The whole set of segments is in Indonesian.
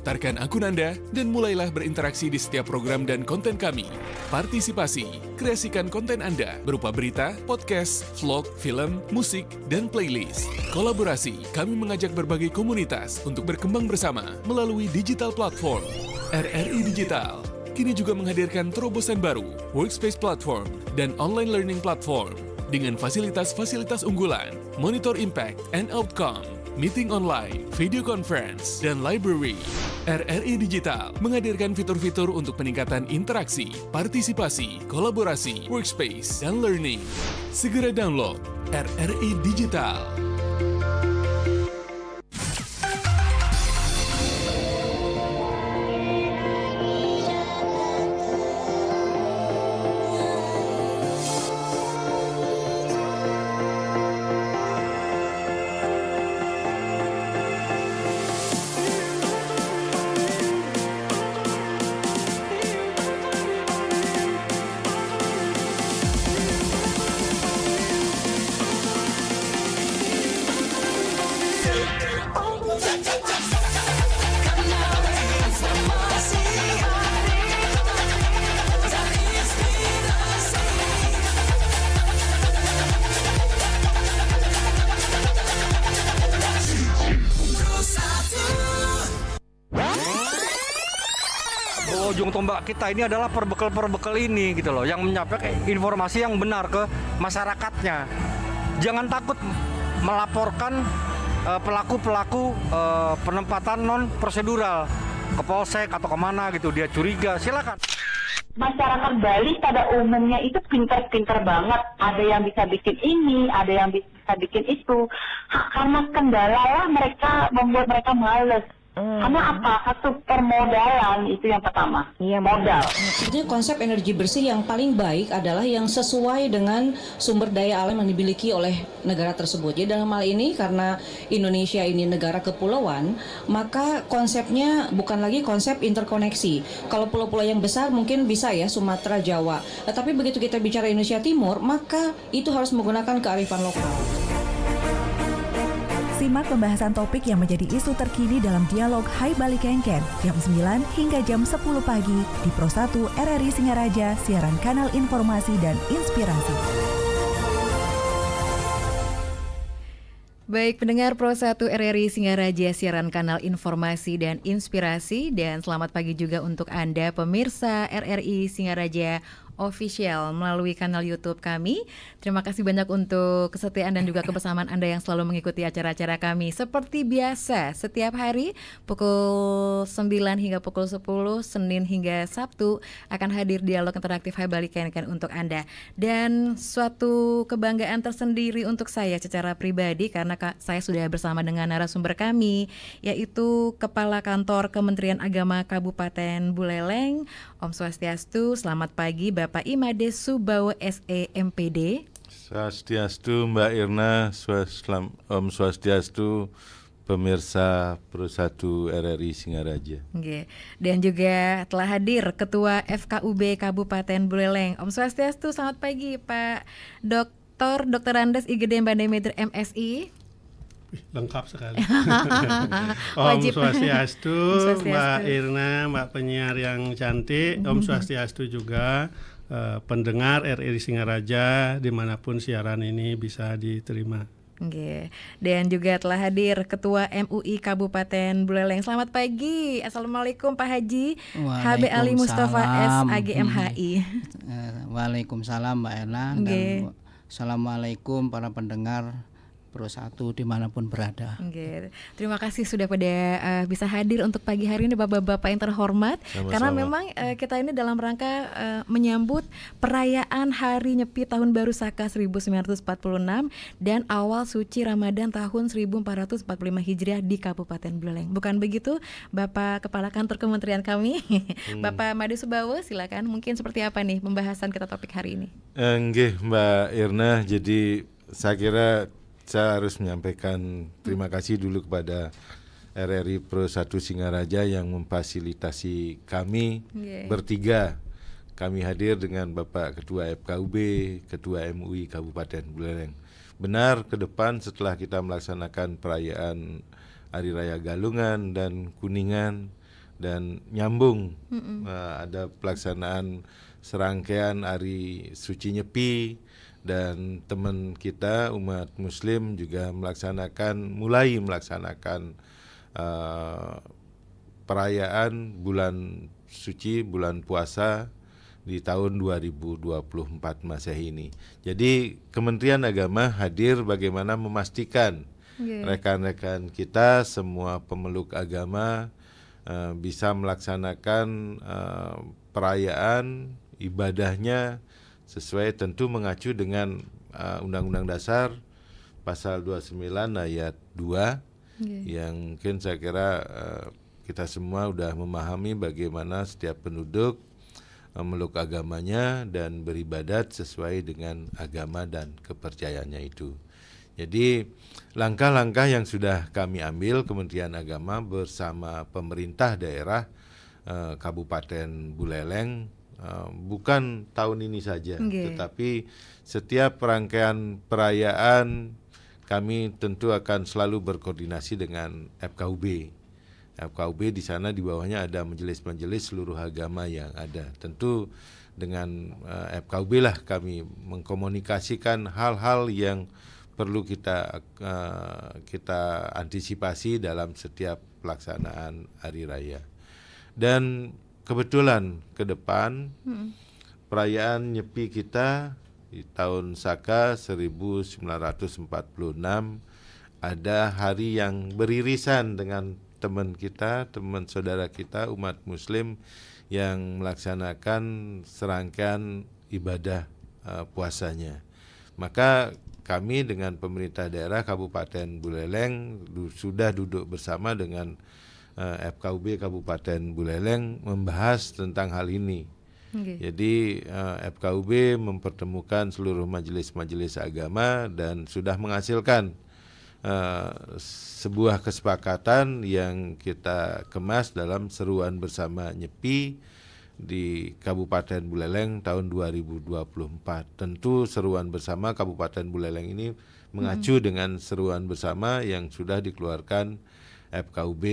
Daftarkan akun Anda dan mulailah berinteraksi di setiap program dan konten kami. Partisipasi, kreasikan konten Anda berupa berita, podcast, vlog, film, musik, dan playlist. Kolaborasi, kami mengajak berbagai komunitas untuk berkembang bersama melalui digital platform. RRI Digital kini juga menghadirkan terobosan baru, workspace platform, dan online learning platform dengan fasilitas-fasilitas unggulan, monitor impact and outcome, meeting online, video conference, dan library. RRI Digital menghadirkan fitur-fitur untuk peningkatan interaksi, partisipasi, kolaborasi, workspace, dan learning. Segera download RRI Digital. Ujung tombak kita ini adalah perbekal ini gitu loh, yang menyampaikan informasi yang benar ke masyarakatnya. Jangan takut melaporkan pelaku-pelaku penempatan non prosedural ke polsek atau kemana gitu, dia curiga, silakan. Masyarakat Bali pada umumnya itu pintar-pintar banget. Ada yang bisa bikin ini, ada yang bisa bikin itu. Karena kendala lah mereka membuat mereka males. Karena apa? Satu permodalan itu yang pertama. Iya, modal. Sebetulnya konsep energi bersih yang paling baik adalah yang sesuai dengan sumber daya alam yang dimiliki oleh negara tersebut. Jadi dalam hal ini karena Indonesia ini negara kepulauan, maka konsepnya bukan lagi konsep interkoneksi. Kalau pulau-pulau yang besar mungkin bisa ya Sumatera, Jawa. Tetapi begitu kita bicara Indonesia Timur, maka itu harus menggunakan kearifan lokal. Simak pembahasan topik yang menjadi isu terkini dalam dialog Hai Bali Kengken jam 9 hingga jam 10 pagi di Pro 1 RRI Singaraja, siaran kanal informasi dan inspirasi. Baik, pendengar Pro 1 RRI Singaraja, siaran kanal informasi dan inspirasi, dan selamat pagi juga untuk Anda pemirsa RRI Singaraja Official melalui kanal YouTube kami. Terima kasih banyak untuk kesetiaan dan juga kebersamaan Anda yang selalu mengikuti acara-acara kami. Seperti biasa, setiap hari pukul 9 hingga pukul 10, Senin hingga Sabtu akan hadir dialog interaktif Hai Bali Kengken untuk Anda. Dan suatu kebanggaan tersendiri untuk saya secara pribadi karena saya sudah bersama dengan narasumber kami, yaitu Kepala Kantor Kementerian Agama Kabupaten Buleleng. Om Swastiastu, selamat pagi Bapak Imade Subawo SE MPD. Swastiastu Mbak Irna, Om Swastiastu pemirsa Pro 1 RRI Singaraja. Oke. Dan juga telah hadir Ketua FKUB Kabupaten Buleleng. Om Swastiastu, selamat pagi Pak Dr. Andes IGD Bandai Meter MSI. Lengkap sekali. Om Swastiastu, Mbak Irna, Mbak penyiar yang cantik. Om Swastiastu juga pendengar RRI Singaraja dimanapun siaran ini bisa diterima. Oke. Dan juga telah hadir Ketua MUI Kabupaten Buleleng. Selamat pagi. Assalamualaikum Pak Haji HB Ali Mustafa SAG MHI. Waalaikumsalam Mbak Erna. Dan assalamualaikum para pendengar Pro 1 dimanapun berada. Oke. Terima kasih sudah pada bisa hadir untuk pagi hari ini Bapak-Bapak yang terhormat. Sama-sama. Karena memang kita ini dalam rangka menyambut perayaan Hari Nyepi Tahun Baru Saka 1946 dan awal suci Ramadan tahun 1445 Hijriah di Kabupaten Buleleng. Bukan begitu Bapak Kepala Kantor Kementerian kami? Bapak Made Subawo, silakan. Mungkin seperti apa nih pembahasan kita topik hari ini? Nggih Mbak Irna, jadi saya kira saya harus menyampaikan terima kasih dulu kepada RRI Pro 1 Singaraja yang memfasilitasi kami bertiga. Kami hadir dengan Bapak Ketua FKUB, Ketua MUI Kabupaten Buleleng. Benar, ke depan setelah kita melaksanakan perayaan Hari Raya Galungan dan Kuningan, dan nyambung. Ada pelaksanaan serangkaian hari suci Nyepi, dan teman kita umat Muslim juga mulai melaksanakan perayaan bulan suci, bulan puasa di tahun 2024 Masehi ini. Jadi Kementerian Agama hadir bagaimana memastikan rekan-rekan kita, semua pemeluk agama bisa melaksanakan perayaan ibadahnya sesuai, tentu mengacu dengan Undang-Undang Dasar Pasal 29 ayat 2 yang mungkin saya kira kita semua sudah memahami bagaimana setiap penduduk memeluk agamanya dan beribadat sesuai dengan agama dan kepercayaannya itu. Jadi langkah-langkah yang sudah kami ambil Kementerian Agama bersama pemerintah daerah Kabupaten Buleleng, bukan tahun ini saja, tetapi setiap rangkaian perayaan kami tentu akan selalu berkoordinasi dengan FKUB. FKUB di sana di bawahnya ada majelis-majelis seluruh agama yang ada. Tentu dengan FKUB lah kami mengkomunikasikan hal-hal yang perlu kita antisipasi dalam setiap pelaksanaan hari raya. Dan kebetulan ke depan perayaan Nyepi kita di tahun Saka 1946 ada hari yang beririsan dengan teman kita, teman saudara kita umat Muslim yang melaksanakan serangkaian ibadah puasanya. Maka kami dengan pemerintah daerah Kabupaten Buleleng sudah duduk bersama dengan FKUB Kabupaten Buleleng membahas tentang hal ini. Jadi FKUB mempertemukan seluruh majelis-majelis agama dan sudah menghasilkan sebuah kesepakatan yang kita kemas dalam seruan bersama Nyepi di Kabupaten Buleleng tahun 2024. Tentu seruan bersama Kabupaten Buleleng ini mengacu dengan seruan bersama yang sudah dikeluarkan FKUB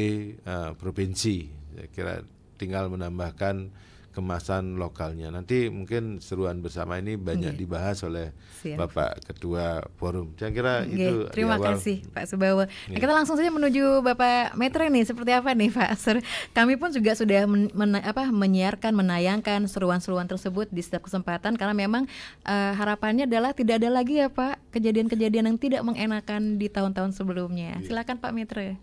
provinsi. Saya kira tinggal menambahkan kemasan lokalnya. Nanti mungkin seruan bersama ini banyak dibahas oleh Bapak Ketua Forum. Saya kira itu. Terima kasih Pak Subawa. Nah, kita langsung saja menuju Bapak Metre nih. Seperti apa nih Pak? Kami pun juga sudah menyiarkan, menayangkan seruan-seruan tersebut di setiap kesempatan karena memang harapannya adalah tidak ada lagi ya Pak kejadian-kejadian yang tidak mengenakan di tahun-tahun sebelumnya. Silakan Pak Metre.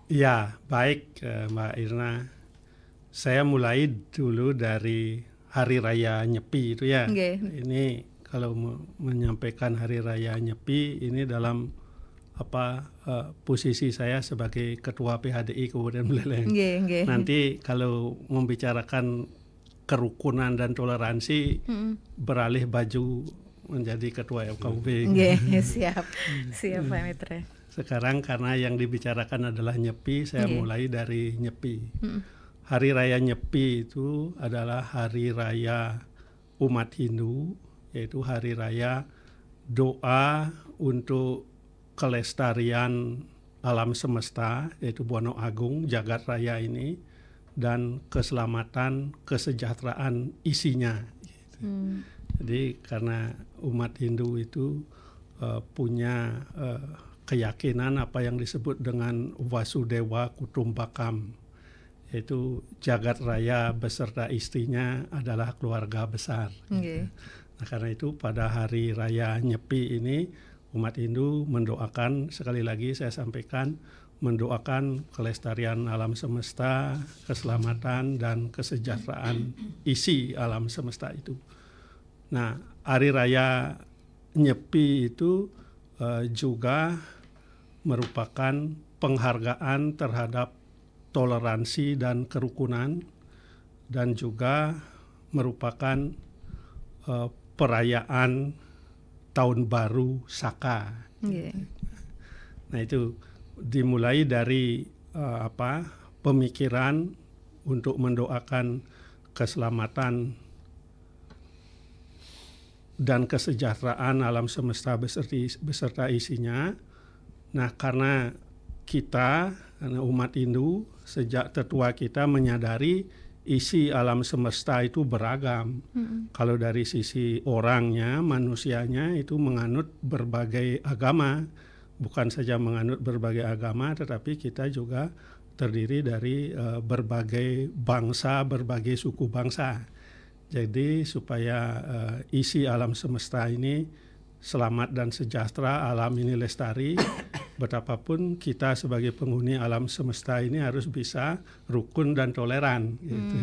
Ya, baik Mbak Irna. Saya mulai dulu dari Hari Raya Nyepi itu ya. Ini kalau menyampaikan Hari Raya Nyepi ini dalam posisi saya sebagai Ketua PHDI Kabupaten Buleleng. Nanti kalau membicarakan kerukunan dan toleransi beralih baju menjadi Ketua FKUB. Siap Pak Metre. Sekarang karena yang dibicarakan adalah Nyepi, saya mulai dari Nyepi. Hari Raya Nyepi itu adalah hari raya umat Hindu, yaitu hari raya doa untuk kelestarian alam semesta, yaitu Buana Agung, jagat raya ini, dan keselamatan, kesejahteraan isinya. Jadi karena umat Hindu itu punya keyakinan apa yang disebut dengan Vasudewa Kutumbakam, yaitu jagat raya beserta istrinya adalah keluarga besar. Nah, karena itu pada hari raya Nyepi ini umat Hindu mendoakan, sekali lagi saya sampaikan, mendoakan kelestarian alam semesta, keselamatan dan kesejahteraan isi alam semesta itu. Nah, hari raya Nyepi itu juga merupakan penghargaan terhadap toleransi dan kerukunan, dan juga merupakan perayaan Tahun Baru Saka. Nah, itu dimulai dari pemikiran untuk mendoakan keselamatan dan kesejahteraan alam semesta beserta isinya. Nah, karena kita umat Hindu sejak tetua kita menyadari isi alam semesta itu beragam. Kalau dari sisi orangnya, manusianya itu menganut berbagai agama, bukan saja menganut berbagai agama, tetapi kita juga terdiri dari berbagai bangsa, berbagai suku bangsa. Jadi supaya isi alam semesta ini selamat dan sejahtera, alam ini lestari, betapapun kita sebagai penghuni alam semesta ini harus bisa rukun dan toleran. Gitu.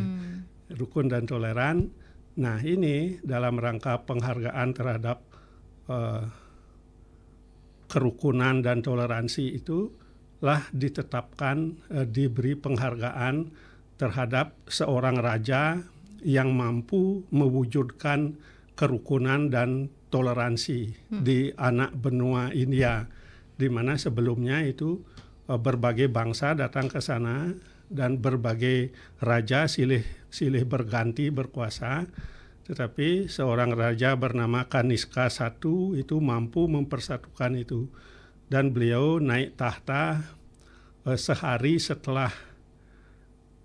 Rukun dan toleran. Nah ini dalam rangka penghargaan terhadap kerukunan dan toleransi itulah ditetapkan, diberi penghargaan terhadap seorang raja yang mampu mewujudkan kerukunan dan toleransi di anak benua India, di mana sebelumnya itu berbagai bangsa datang ke sana dan berbagai raja silih berganti berkuasa, tetapi seorang raja bernama Kaniska I itu mampu mempersatukan itu, dan beliau naik tahta sehari setelah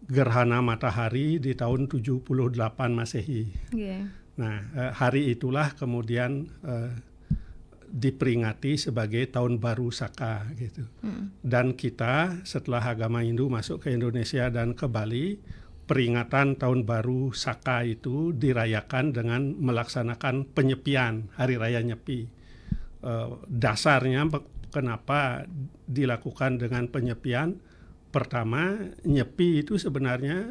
gerhana matahari di tahun 78 Masehi. Nah, hari itulah kemudian diperingati sebagai Tahun Baru Saka gitu. Dan kita setelah agama Hindu masuk ke Indonesia dan ke Bali, peringatan Tahun Baru Saka itu dirayakan dengan melaksanakan penyepian, Hari Raya Nyepi. Dasarnya kenapa dilakukan dengan penyepian? Pertama, Nyepi itu sebenarnya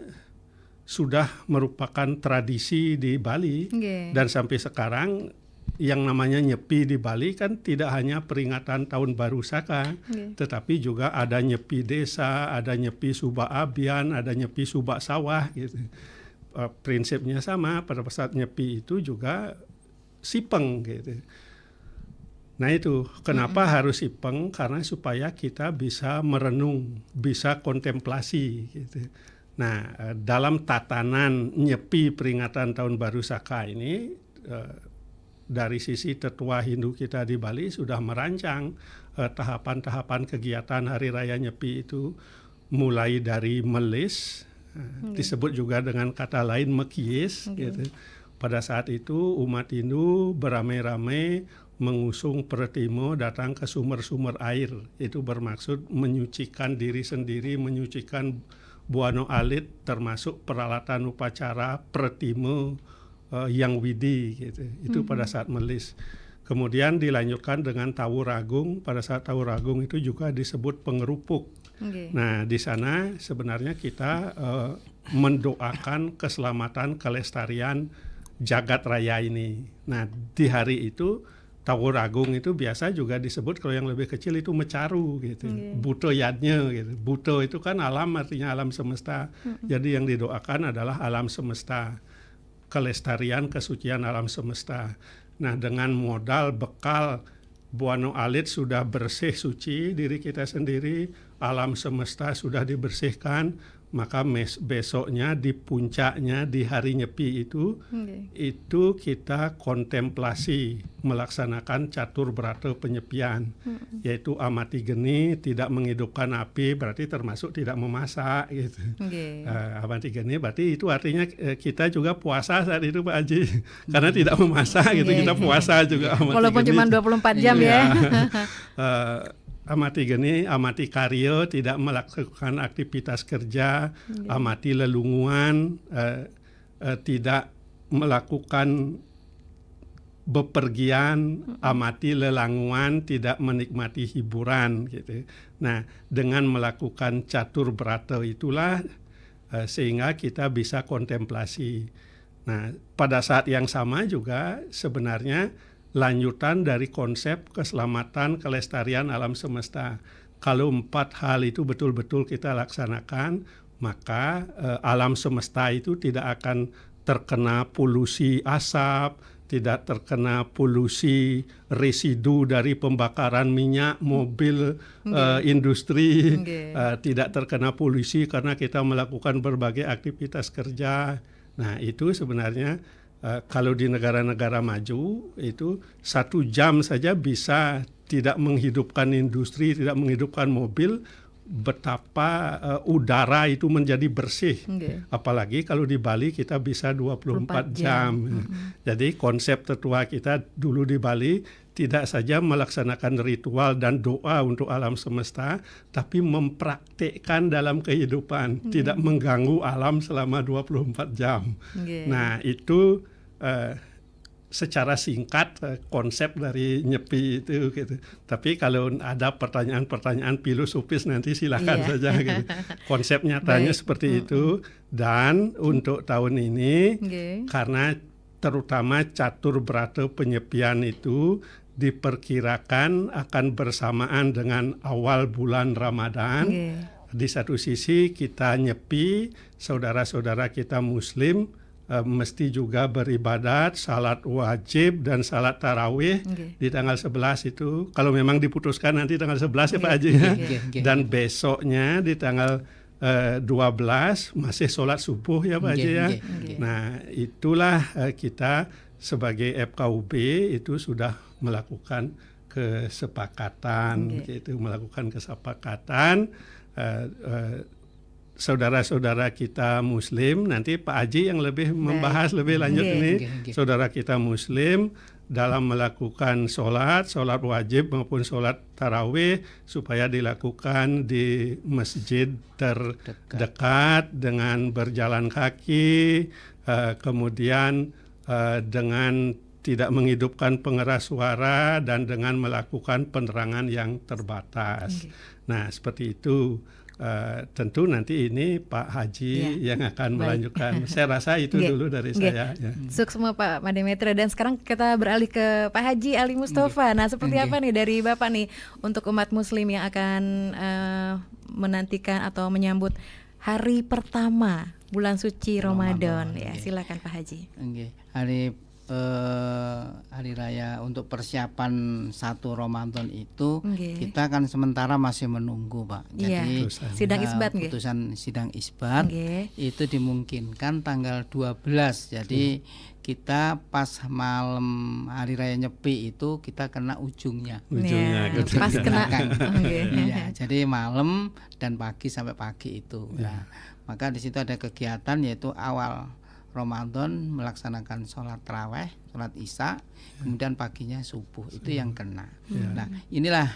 sudah merupakan tradisi di Bali, dan sampai sekarang yang namanya Nyepi di Bali kan tidak hanya peringatan Tahun Baru Saka, tetapi juga ada Nyepi desa, ada Nyepi Subak Abian, ada Nyepi Subak Sawah gitu. Prinsipnya sama, pada saat Nyepi itu juga sipeng gitu. Nah itu kenapa harus sipeng, karena supaya kita bisa merenung, bisa kontemplasi gitu. Nah, dalam tatanan Nyepi peringatan Tahun Baru Saka ini, dari sisi tetua Hindu kita di Bali sudah merancang tahapan-tahapan kegiatan Hari Raya Nyepi itu, mulai dari melis, disebut juga dengan kata lain mekies. Gitu. Pada saat itu umat Hindu beramai-ramai mengusung pertimo datang ke sumber-sumber air. Itu bermaksud menyucikan diri sendiri, menyucikan buano alit, termasuk peralatan upacara pertimo yang widi gitu. Itu pada saat melis. Kemudian dilanjutkan dengan tawur agung. Pada saat tawur agung itu juga disebut pengerupuk. Nah di sana sebenarnya kita mendoakan keselamatan kelestarian jagat raya ini. Nah di hari itu Tawur Agung itu biasa juga disebut, kalau yang lebih kecil itu mecaru gitu. Buto yadnya gitu. Buto itu kan alam, artinya alam semesta. Jadi yang didoakan adalah alam semesta, kelestarian, kesucian alam semesta. Nah, dengan modal bekal buano alit sudah bersih suci diri kita sendiri, alam semesta sudah dibersihkan, maka besoknya di puncaknya di hari Nyepi itu kita kontemplasi melaksanakan catur brata penyepian, yaitu amati geni, tidak menghidupkan api, berarti termasuk tidak memasak gitu. Amati geni berarti itu artinya kita juga puasa saat itu Pak Haji, karena tidak memasak gitu, kita puasa juga. Walaupun cuma 24 jam ya. Amati geni, amati karyo, tidak melakukan aktivitas kerja, amati lelunguan, tidak melakukan bepergian, amati lelanguan, tidak menikmati hiburan gitu. Nah, dengan melakukan catur brata itulah sehingga kita bisa kontemplasi. Nah, pada saat yang sama juga sebenarnya lanjutan dari konsep keselamatan kelestarian alam semesta. Kalau 4 hal itu betul-betul kita laksanakan, maka alam semesta itu tidak akan terkena polusi asap, tidak terkena polusi residu dari pembakaran minyak, mobil, industri, tidak terkena polusi karena kita melakukan berbagai aktivitas kerja. Nah itu sebenarnya kalau di negara-negara maju itu 1 jam saja bisa tidak menghidupkan industri, tidak menghidupkan mobil, betapa udara itu menjadi bersih. Apalagi kalau di Bali kita bisa 24 jam. Jadi konsep tetua kita dulu di Bali tidak saja melaksanakan ritual dan doa untuk alam semesta, tapi mempraktikkan dalam kehidupan, tidak mengganggu alam selama 24 jam. Nah, itu secara singkat konsep dari Nyepi itu gitu. Tapi kalau ada pertanyaan-pertanyaan filosofis nanti silakan saja gitu. Konsep nyatanya seperti itu. Dan untuk tahun ini karena terutama catur berata penyepian itu diperkirakan akan bersamaan dengan awal bulan Ramadan. Di satu sisi kita nyepi, saudara-saudara kita Muslim mesti juga beribadat, salat wajib dan salat tarawih di tanggal 11 itu. Kalau memang diputuskan nanti tanggal 11 ya Pak Haji ya. Dan besoknya di tanggal 12 masih sholat subuh ya Pak Haji ya. Nah itulah kita sebagai FKUB itu sudah melakukan kesepakatan, saudara-saudara kita Muslim, nanti Pak Haji yang lebih membahas lebih lanjut ini. Saudara kita Muslim dalam melakukan sholat wajib maupun sholat tarawih supaya dilakukan di masjid terdekat dengan berjalan kaki, kemudian dengan tidak menghidupkan pengeras suara dan dengan melakukan penerangan yang terbatas. Nah, seperti itu. Tentu nanti ini Pak Haji yang akan melanjutkan. Saya rasa itu dulu dari saya. Ya. Sukses semua Pak Mademetra. Dan sekarang kita beralih ke Pak Haji Ali Mustafa. Nah, seperti apa nih dari Bapak nih untuk umat Muslim yang akan menantikan atau menyambut hari pertama bulan suci Ramadan? Ya, silakan Pak Haji. Hari raya untuk persiapan 1 Ramadan itu kita kan sementara masih menunggu Pak. Jadi sidang isbat putusan sidang isbat itu dimungkinkan tanggal 12. Jadi kita pas malam hari raya Nyepi itu kita kena ujungnya. Pas kena. Jadi malam dan pagi sampai pagi itu. Nah, maka di situ ada kegiatan yaitu awal Ramadan melaksanakan sholat tarawih, sholat isya, kemudian paginya subuh, itu yang kena. Nah, inilah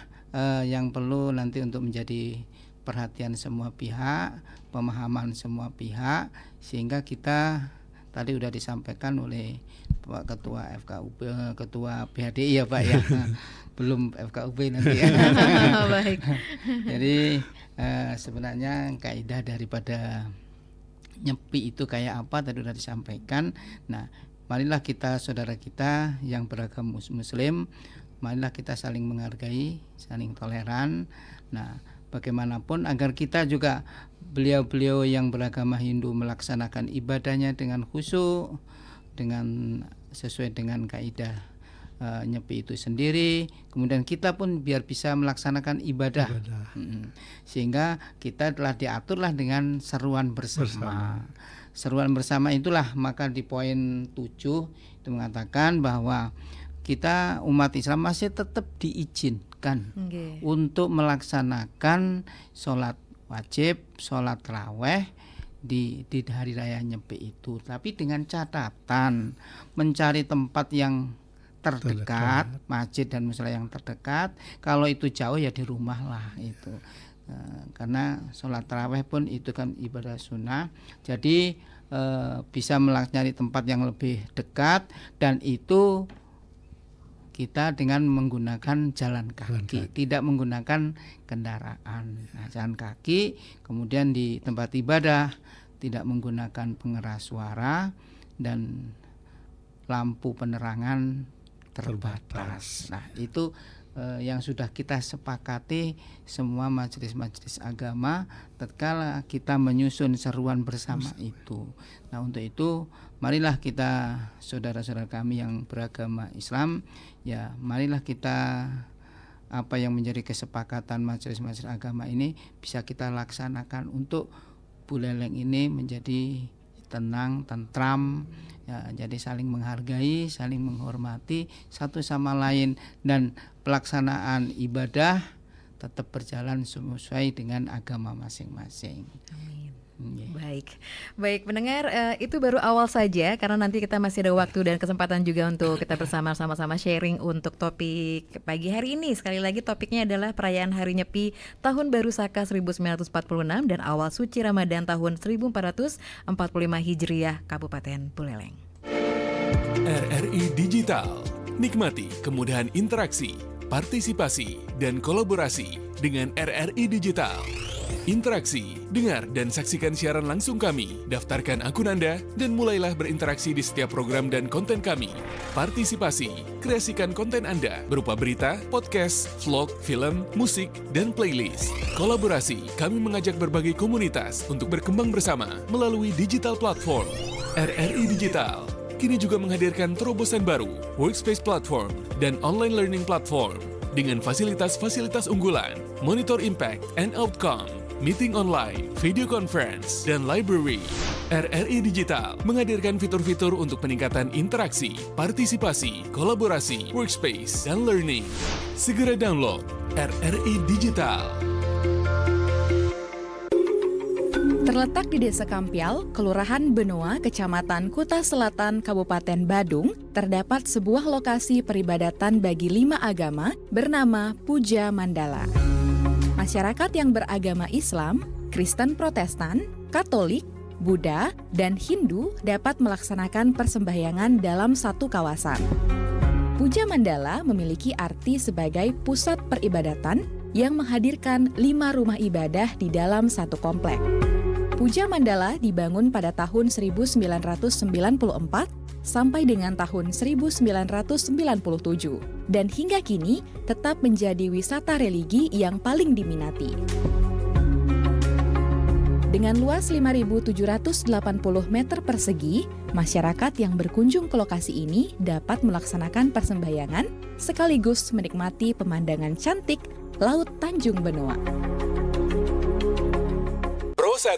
yang perlu nanti untuk menjadi perhatian semua pihak, pemahaman semua pihak, sehingga kita tadi sudah disampaikan oleh Pak Ketua FKUB, Ketua PHDI ya Pak ya, belum FKUB nanti ya. Baik. Jadi sebenarnya kaidah daripada Nyepi itu kayak apa tadi sudah disampaikan. Nah, marilah kita saudara kita yang beragama Muslim, marilah kita saling menghargai, saling toleran. Nah, bagaimanapun agar kita juga beliau-beliau yang beragama Hindu melaksanakan ibadahnya dengan khusyuk, dengan sesuai dengan kaidah Nyepi itu sendiri, kemudian kita pun biar bisa melaksanakan ibadah. Sehingga kita telah diaturlah dengan seruan bersama. Seruan bersama itulah maka di poin 7 itu mengatakan bahwa kita umat Islam masih tetap diizinkan untuk melaksanakan sholat wajib, sholat tarawih di hari raya Nyepi itu, tapi dengan catatan mencari tempat yang terdekat, masjid dan musala yang terdekat. Kalau itu jauh ya di rumah lah itu. Karena sholat tarawih pun itu kan ibadah sunnah. Jadi bisa mencari tempat yang lebih dekat, dan itu kita dengan menggunakan jalan kaki, tidak menggunakan kendaraan. Nah, jalan kaki, kemudian di tempat ibadah tidak menggunakan pengeras suara dan lampu penerangan terbatas. Nah, itu yang sudah kita sepakati semua majelis-majelis agama tatkala kita menyusun seruan bersama itu. Nah, untuk itu marilah kita saudara-saudara kami yang beragama Islam, ya marilah kita apa yang menjadi kesepakatan majelis-majelis agama ini bisa kita laksanakan untuk Buleleng ini menjadi tenang, tentram, ya, jadi saling menghargai, saling menghormati satu sama lain, dan pelaksanaan ibadah tetap berjalan sesuai dengan agama masing-masing. Amin. Yeah. Baik pendengar, itu baru awal saja karena nanti kita masih ada waktu dan kesempatan juga untuk kita sama-sama sharing untuk topik pagi hari ini. Sekali lagi topiknya adalah perayaan Hari Nyepi Tahun Baru Saka 1946 dan awal suci Ramadan tahun 1445 Hijriah Kabupaten Buleleng. RRI Digital. Nikmati kemudahan interaksi, partisipasi, dan kolaborasi dengan RRI Digital. Interaksi, dengar dan saksikan siaran langsung kami, daftarkan akun Anda, dan mulailah berinteraksi di setiap program dan konten kami. Partisipasi, kreasikan konten Anda berupa berita, podcast, vlog, film, musik, dan playlist. Kolaborasi, kami mengajak berbagai komunitas untuk berkembang bersama melalui digital platform. RRI Digital kini juga menghadirkan terobosan baru, workspace platform, dan online learning platform dengan fasilitas-fasilitas unggulan, monitor impact and outcome, meeting online, video conference, dan library. RRI Digital menghadirkan fitur-fitur untuk peningkatan interaksi, partisipasi, kolaborasi, workspace, dan learning. Segera download RRI Digital. Terletak di Desa Kampial, Kelurahan Benoa, Kecamatan Kuta Selatan, Kabupaten Badung, terdapat sebuah lokasi peribadatan bagi 5 agama bernama Puja Mandala. Masyarakat yang beragama Islam, Kristen Protestan, Katolik, Buddha, dan Hindu dapat melaksanakan persembahyangan dalam satu kawasan. Puja Mandala memiliki arti sebagai pusat peribadatan yang menghadirkan 5 rumah ibadah di dalam satu komplek. Puja Mandala dibangun pada tahun 1994 sampai dengan tahun 1997 dan hingga kini tetap menjadi wisata religi yang paling diminati. Dengan luas 5.780 meter persegi, masyarakat yang berkunjung ke lokasi ini dapat melaksanakan persembahyangan sekaligus menikmati pemandangan cantik Laut Tanjung Benoa. Pro 1.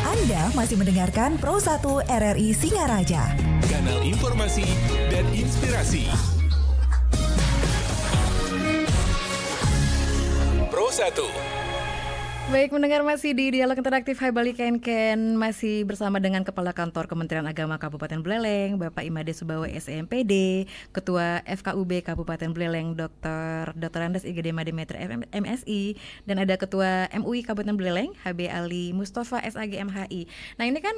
Anda masih mendengarkan Pro 1 RRI Singaraja. Kanal informasi dan inspirasi. Pro 1. Baik, mendengar masih di Dialog Interaktif Hai Bali Ken masih bersama dengan Kepala Kantor Kementerian Agama Kabupaten Buleleng, Bapak Imade Subawa SMPD, Ketua FKUB Kabupaten Buleleng Dr. Andes IGD Made Meter MSI, dan ada Ketua MUI Kabupaten Buleleng HB Ali Mustafa SAG MHI. Nah ini kan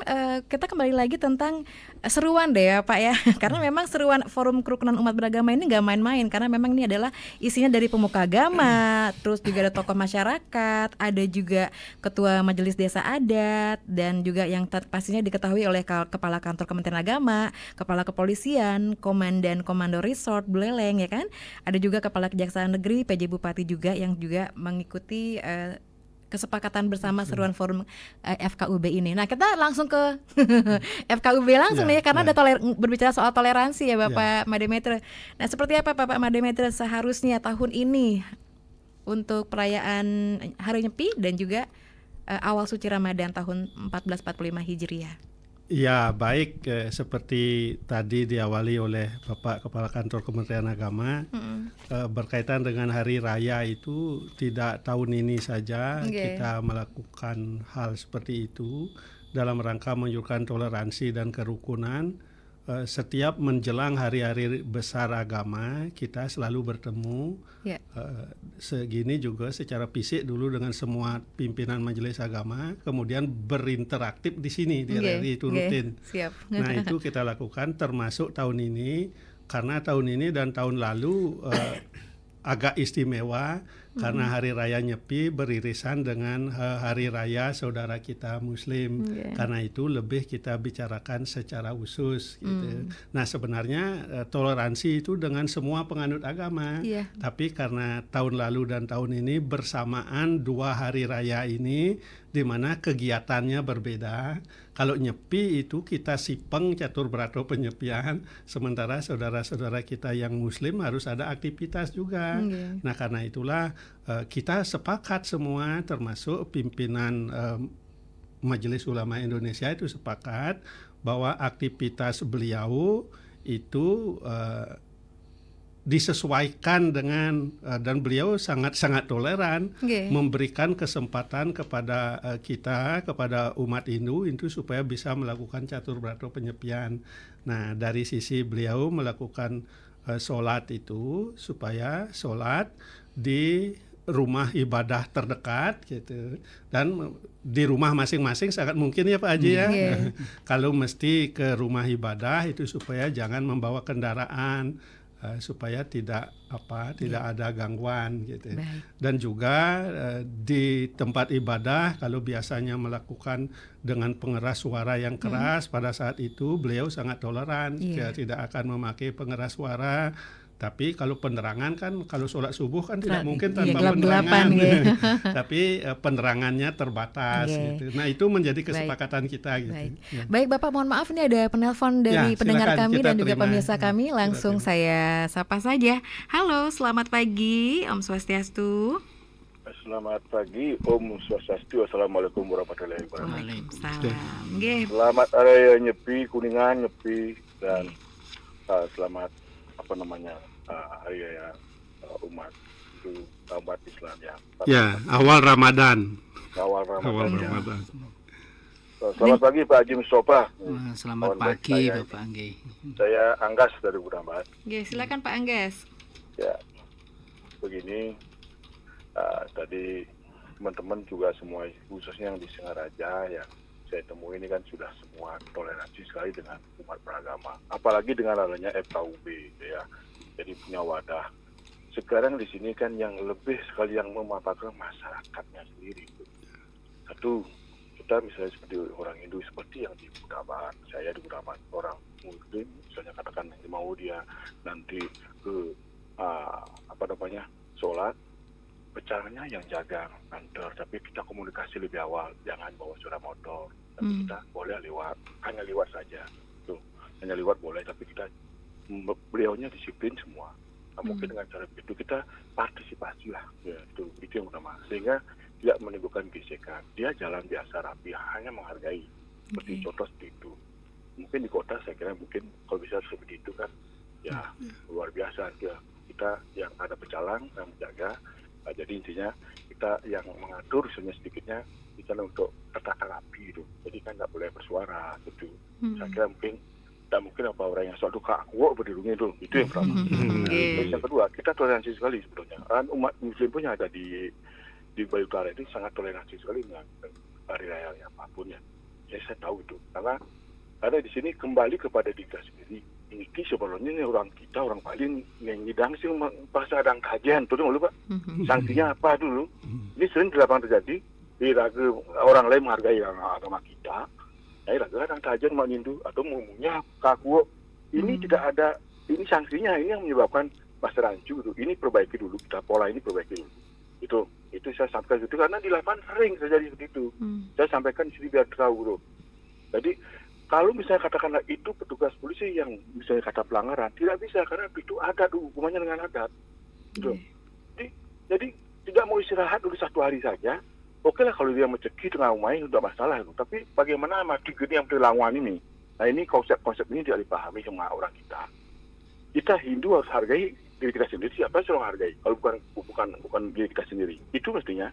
kita kembali lagi tentang seruan deh ya Pak ya, karena memang seruan Forum Kerukunan Umat Beragama ini nggak main-main, karena memang ini adalah isinya dari pemuka agama, terus juga ada tokoh masyarakat, ada juga Ketua Majelis Desa Adat, dan juga yang pastinya diketahui oleh Kepala Kantor Kementerian Agama, Kepala Kepolisian, Komandan Komando Resort Buleleng ya kan. Ada juga Kepala Kejaksaan Negeri, PJ Bupati juga yang juga mengikuti kesepakatan bersama seruan forum FKUB ini. Nah kita langsung ke FKUB langsung nih karena ada berbicara soal toleransi ya Bapak Made Meter. Nah seperti apa Bapak Made Meter seharusnya tahun ini untuk perayaan Hari Nyepi dan juga awal suci Ramadan tahun 1445 Hijriah? Ya baik, seperti tadi diawali oleh Bapak Kepala Kantor Kementerian Agama, berkaitan dengan Hari Raya itu tidak tahun ini saja kita melakukan hal seperti itu dalam rangka menunjukkan toleransi dan kerukunan. Setiap menjelang hari-hari besar agama kita selalu bertemu segini juga secara fisik dulu dengan semua pimpinan majelis agama, kemudian berinteraktif di sini di RRI itu rutin. Nah itu kita lakukan termasuk tahun ini, karena tahun ini dan tahun lalu agak istimewa karena Hari Raya Nyepi beririsan dengan Hari Raya saudara kita Muslim. Karena itu lebih kita bicarakan secara khusus gitu. Nah sebenarnya toleransi itu dengan semua penganut agama. Tapi karena tahun lalu dan tahun ini bersamaan 2 hari raya ini di mana kegiatannya berbeda. Kalau Nyepi itu kita sipeng catur berato penyepian, sementara saudara-saudara kita yang Muslim harus ada aktivitas juga. Nah karena itulah kita sepakat semua termasuk pimpinan Majelis Ulama Indonesia itu sepakat bahwa aktivitas beliau itu disesuaikan dengan dan beliau sangat toleran memberikan kesempatan kepada kita, kepada umat Hindu itu supaya bisa melakukan catur berata penyepian. Nah, dari sisi beliau melakukan sholat itu supaya sholat di rumah ibadah terdekat gitu, dan di rumah masing-masing sangat mungkin ya Pak Haji ya. Kalau mesti ke rumah ibadah itu supaya jangan membawa kendaraan, supaya tidak ada gangguan gitu. Dan juga di tempat ibadah kalau biasanya melakukan dengan pengeras suara yang keras, pada saat itu beliau sangat toleran, tidak akan memakai pengeras suara. Tapi kalau penerangan kan, kalau sholat subuh kan tidak mungkin tanpa penerangan, tapi penerangannya terbatas. Gitu. Nah itu menjadi kesepakatan kita. Gitu. Baik Bapak, mohon maaf ini ada penelpon dari pendengar kami dan juga pemirsa kami. Langsung saya sapa saja. Halo, selamat pagi, Om Swastiastu. Selamat pagi, Om Swastiastu. Assalamualaikum warahmatullahi wabarakatuh. Waalaikumsalam. Selamat hari Nyepi, Kuningan Nyepi, dan selamat hari raya umat Islam ya. Awal Ramadan. Selamat pagi Pak Haji Mustafa. Selamat pagi Bapak Angge. Saya Anggas dari Burambat. Silakan Pak Anggas. Ya, begini tadi teman-teman juga semua khususnya yang di Singaraja ya, saya temui ini kan sudah semua toleransi sekali dengan umat beragama, apalagi dengan adanya FKUB ya, jadi punya wadah. Sekarang di sini kan yang lebih sekali yang memanfaatkan masyarakatnya sendiri. Satu, kita misalnya seperti orang Hindu seperti yang di Budaman, saya di Budaman, orang Muslim misalnya katakan mau dia nanti ke sholat, pecahannya yang jaga antar, tapi kita komunikasi lebih awal, jangan bawa sepeda motor. Tapi kita boleh hanya lewat saja. Tuh, hanya lewat boleh, tapi kita beliaunya disiplin semua. Nah, mungkin dengan cara begitu kita partisipasi lah, ya, itu yang utama. Sehingga tidak menimbulkan gesekan. Dia jalan biasa rapi, hanya menghargai. Seperti contoh seperti itu. Mungkin di kota saya kira mungkin kalau bisa seperti itu kan, ya luar biasa. Ya, kita yang ada pecalang yang menjaga. Nah, jadi intinya kita yang mengatur misalnya sedikitnya misalnya untuk katakan rapi itu, jadi kan nggak boleh bersuara gitu. Saya kira mungkin apa orang yang suatu kakwo berdirinya itu yang pertama. Terus yang kedua, kita toleransi sekali sebetulnya. Kan umat Muslim punya ada di Bali Utara itu sangat toleransi sekali dengan hari raya apapun ya. Saya tahu itu karena di sini kembali kepada diri kita sendiri. Ini sebenarnya orang kita orang Bali ngidang sih pas ada kajian tuh dulu Pak. Sanksinya apa dulu? Ini sering di lapangan terjadi. Orang lain menghargai agama kita. Raga ada kajian mak Hindu atau ngomongnya kaku. Ini tidak ada, ini sanksinya ini yang menyebabkan masa rancu itu. Ini perbaiki dulu, kita pola ini perbaiki dulu. Itu saya sampaikan itu karena di lapangan sering terjadi seperti itu. Saya sampaikan di sini biar tahu dulu. Jadi kalau misalnya katakanlah itu petugas polisi yang misalnya kata pelanggaran, tidak bisa karena itu adat, hukumannya dengan adat. Jadi tidak mau istirahat dulu 1 hari saja. Oke lah kalau dia mencekik tengah main sudah masalah itu. Tapi bagaimana mati gede yang berlawan ini? Nah ini konsep ini tidak dipahami sama orang kita. Kita Hindu harus hargai diri kita sendiri. Siapa yang selalu hargai? Kalau bukan diri kita sendiri. Itu mestinya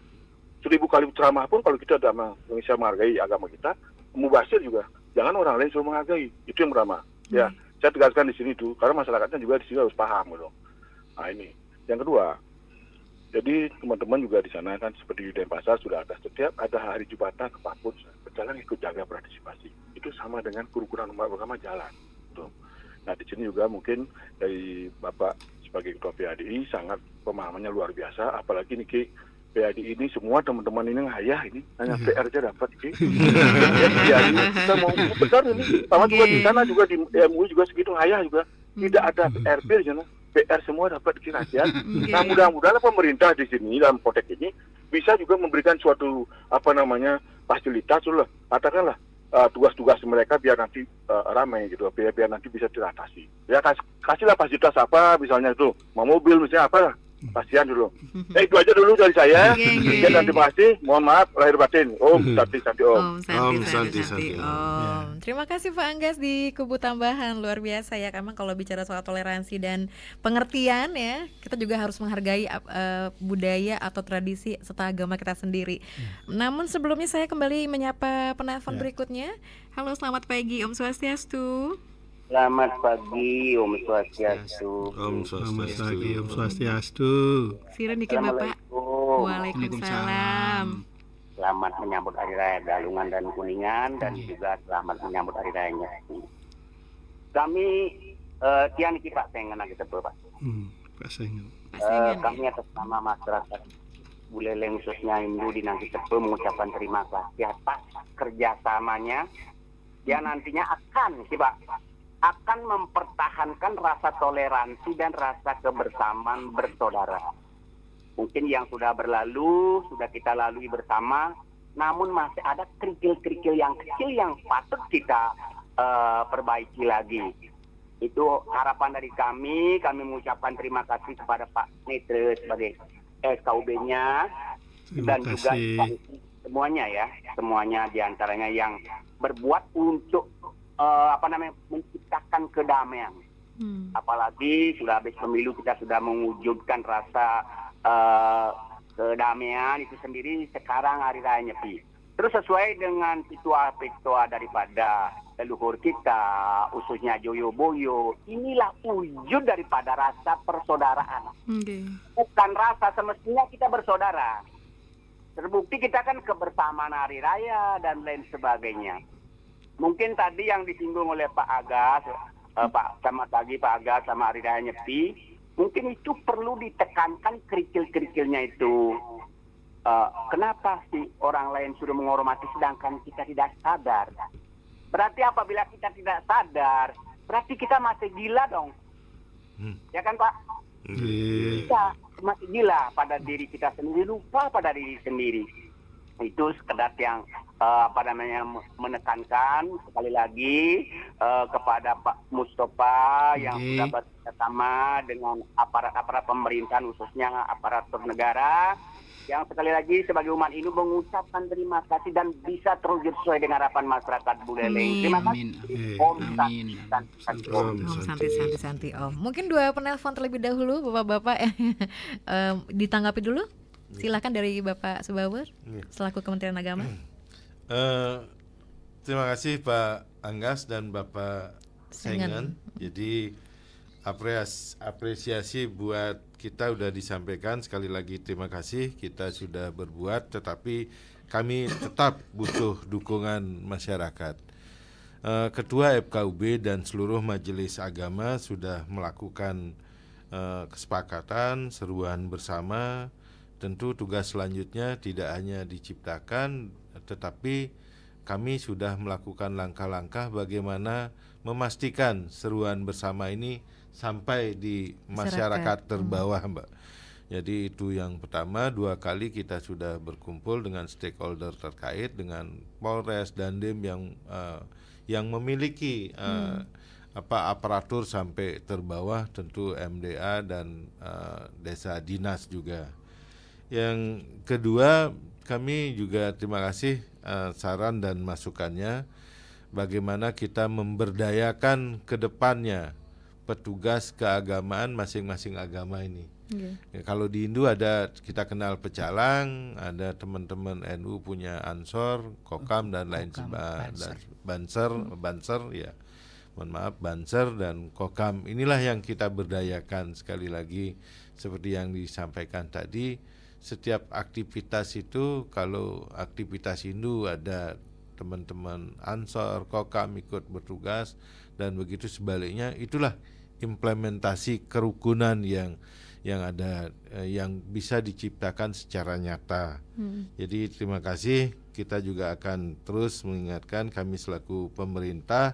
1000 kali ceramah pun kalau kita sudah bisa menghargai agama kita, mubasir juga. Jangan orang lain selalu menghargai. Itu yang pertama. Ya, saya tegaskan di sini tuh karena masyarakatnya juga di sini harus paham gitu. Nah ini. Yang kedua, jadi teman-teman juga di sana kan seperti di Denpasar sudah ada setiap ada hari Jumatan apapun berjalan ikut jaga partisipasi. Itu sama dengan kerukunan umat beragama jalan. Tuh. Nah di sini juga mungkin dari Bapak sebagai Ketua PADI sangat pemahamannya luar biasa. Apalagi nih PADI ini semua teman-teman ini ngayah ini hanya PR aja dapat kita mau besar ini sama juga di sana juga di MUI juga segitu ngayah juga tidak ada RP aja PR semua dapat rakyat. Nah mudah-mudahan pemerintah di sini dalam konteks ini bisa juga memberikan suatu fasilitas lah, katakanlah tugas-tugas mereka biar nanti ramai gitu, biar nanti bisa diatasi. Ya kasihlah fasilitas apa misalnya itu, mau mobil misalnya apa Pastian dulu. Itu aja dulu dari saya. Sekian dan terima kasih. Mohon maaf lahir batin. Om Santi Om. Om Santi Om. Terima kasih Pak Anggas di Kubu Tambahan, luar biasa ya. Emang kalau bicara soal toleransi dan pengertian ya, kita juga harus menghargai budaya atau tradisi serta agama kita sendiri. Namun sebelumnya saya kembali menyapa penelpon berikutnya. Halo, selamat pagi, Om Swastiastu. Selamat pagi, Om Swastiastu. Selamat pagi, Om Swastiastu. Siren dikit Bapak. Waalaikumsalam. Selamat menyambut Hari Raya Galungan dan Kuningan dan juga selamat menyambut Hari Raya Nyepi. Kami tiang iki Pak Sengen kita Pak. Pak Sengen. Kami atas nama masyarakat Buleleng khususnya Hindu di Nangki Tepe mengucapkan terima kasih atas kerjasamanya yang nantinya akan mempertahankan rasa toleransi dan rasa kebersamaan bersaudara. Mungkin yang sudah berlalu, sudah kita lalui bersama, namun masih ada kerikil-kerikil yang kecil yang patut kita perbaiki lagi. Itu harapan dari kami mengucapkan terima kasih kepada Pak Netre sebagai SKUB-nya dan juga semuanya diantaranya yang berbuat untuk menciptakan kedamaian. Apalagi sudah habis pemilu kita sudah mewujudkan rasa kedamaian itu sendiri sekarang Hari Raya Nyepi. Terus sesuai dengan pitua-pitua daripada leluhur kita, khususnya Joyoboyo, inilah wujud daripada rasa persaudaraan. Bukan rasa semestinya kita bersaudara. Terbukti kita kan kebersamaan Hari Raya dan lain sebagainya. Mungkin tadi yang disinggung oleh Pak Agas, selamat pagi Pak Agas sama Hari Raya Nyepi, mungkin itu perlu ditekankan kerikil-kerikilnya itu. Kenapa sih orang lain sudah menghormati sedangkan kita tidak sadar? Berarti apabila kita tidak sadar, berarti kita masih gila dong. Ya kan Pak? Kita masih gila pada diri kita sendiri, lupa pada diri sendiri. Itu sekedar yang menekankan sekali lagi kepada Pak Mustafa yang sudah bersama dengan aparat-aparat pemerintahan khususnya aparatur negara yang sekali lagi sebagai umat Hindu mengucapkan terima kasih dan bisa terus sesuai dengan harapan masyarakat Buleleng. Terima kasih. Om Santi Om. Mungkin 2 penelpon terlebih dahulu Bapak-bapak ditanggapi dulu. Silakan dari Bapak Subawur selaku Kementerian Agama. Terima kasih Pak Anggas dan Bapak Sengen. Jadi apresiasi buat kita sudah disampaikan. Sekali lagi terima kasih, kita sudah berbuat, tetapi kami tetap butuh dukungan masyarakat. Ketua FKUB dan seluruh majelis agama sudah melakukan kesepakatan, seruan bersama. Tentu tugas selanjutnya tidak hanya diciptakan, tetapi kami sudah melakukan langkah-langkah bagaimana memastikan seruan bersama ini sampai di masyarakat terbawah, Mbak. Jadi itu yang pertama. 2 kali kita sudah berkumpul dengan stakeholder terkait, dengan Polres dan Dandim yang memiliki aparatur sampai terbawah, tentu MDA dan desa dinas juga. Yang kedua, kami juga terima kasih saran dan masukannya bagaimana kita memberdayakan ke depannya petugas keagamaan masing-masing agama ini. Ya, kalau di Hindu ada, kita kenal pecalang, ada teman-teman NU punya Ansor, Kokam dan lain sebagainya, Banser ya. Mohon maaf, Banser dan Kokam. Inilah yang kita berdayakan. Sekali lagi seperti yang disampaikan tadi, setiap aktivitas itu, kalau aktivitas Hindu ada teman-teman Ansor, Kokam ikut bertugas, dan begitu sebaliknya. Itulah implementasi kerukunan yang ada, yang bisa diciptakan secara nyata. Jadi terima kasih. Kita juga akan terus mengingatkan, kami selaku pemerintah,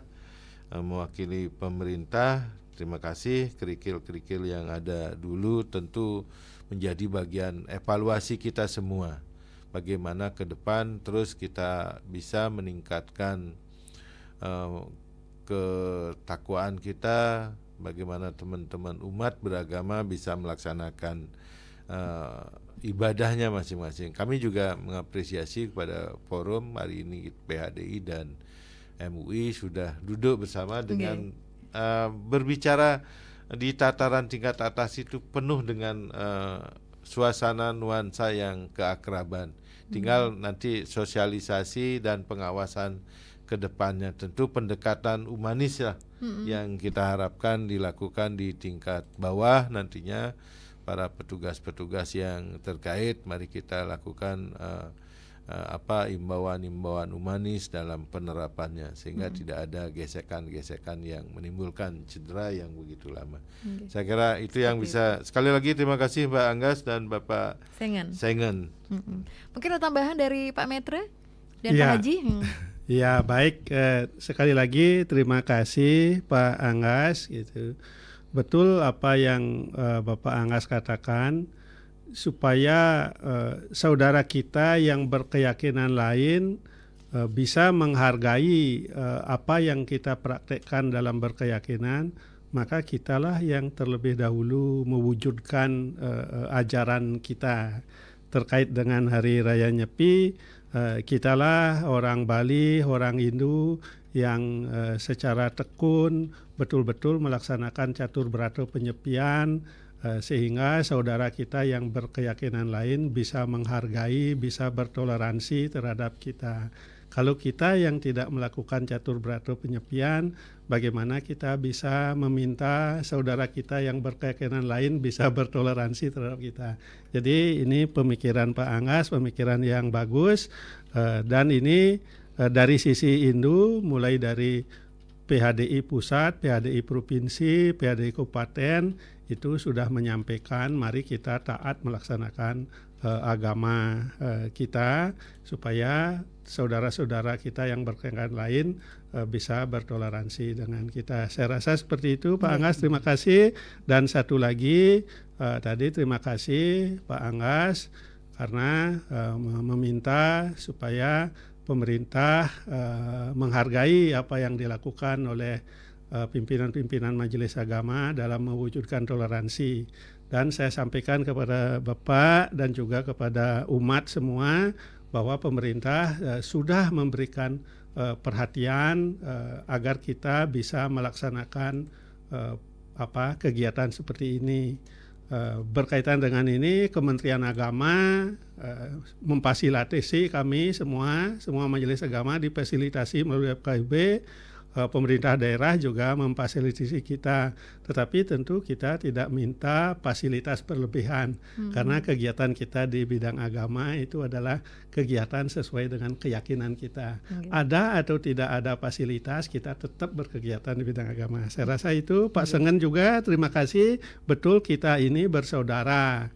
mewakili pemerintah, terima kasih. Kerikil-kerikil yang ada dulu tentu menjadi bagian evaluasi kita semua. Bagaimana ke depan terus kita bisa meningkatkan ketakwaan kita, bagaimana teman-teman umat beragama bisa melaksanakan ibadahnya masing-masing. Kami juga mengapresiasi kepada forum hari ini PHDI dan MUI sudah duduk bersama dengan berbicara di tataran tingkat atas itu penuh dengan suasana nuansa yang keakraban. Tinggal nanti sosialisasi dan pengawasan ke depannya, tentu pendekatan humanis lah yang kita harapkan dilakukan di tingkat bawah nantinya. Para petugas-petugas yang terkait, mari kita lakukan imbauan-imbauan humanis dalam penerapannya sehingga tidak ada gesekan-gesekan yang menimbulkan cedera yang begitu lama. Saya kira itu yang bisa. Sekali lagi terima kasih Mbak Anggas dan Bapak Sengen. Mungkin ada tambahan dari Pak Metre dan Pak Haji? Ya, baik, sekali lagi terima kasih Pak Anggas gitu. Betul apa yang Bapak Anggas katakan, supaya saudara kita yang berkeyakinan lain bisa menghargai apa yang kita praktekkan dalam berkeyakinan, maka kitalah yang terlebih dahulu mewujudkan ajaran kita terkait dengan Hari Raya Nyepi. Kitalah orang Bali, orang Hindu yang secara tekun betul-betul melaksanakan catur berata penyepian, sehingga saudara kita yang berkeyakinan lain bisa menghargai, bisa bertoleransi terhadap kita. Kalau kita yang tidak melakukan catur berata penyepian, bagaimana kita bisa meminta saudara kita yang berkeyakinan lain bisa bertoleransi terhadap kita. Jadi ini pemikiran Pak Anggas, pemikiran yang bagus, dan ini dari sisi Hindu, mulai dari PHDI pusat, PHDI provinsi, PHDI kabupaten itu sudah menyampaikan mari kita taat melaksanakan agama kita supaya saudara-saudara kita yang berkeyakinan lain bisa bertoleransi dengan kita. Saya rasa seperti itu Pak Anggas, terima kasih. Dan satu lagi tadi terima kasih Pak Anggas karena meminta supaya pemerintah menghargai apa yang dilakukan oleh pimpinan-pimpinan Majelis Agama dalam mewujudkan toleransi. Dan saya sampaikan kepada Bapak dan juga kepada umat semua bahwa pemerintah sudah memberikan perhatian agar kita bisa melaksanakan kegiatan seperti ini. Berkaitan dengan ini, Kementerian Agama memfasilitasi kami semua majelis agama difasilitasi melalui FKIB, pemerintah daerah juga memfasilitasi kita. Tetapi tentu kita tidak minta fasilitas berlebihan, karena kegiatan kita di bidang agama itu adalah kegiatan sesuai dengan keyakinan kita. Ada atau tidak ada fasilitas, kita tetap berkegiatan di bidang agama. Saya rasa itu Pak Sengen juga terima kasih. Betul, kita ini bersaudara.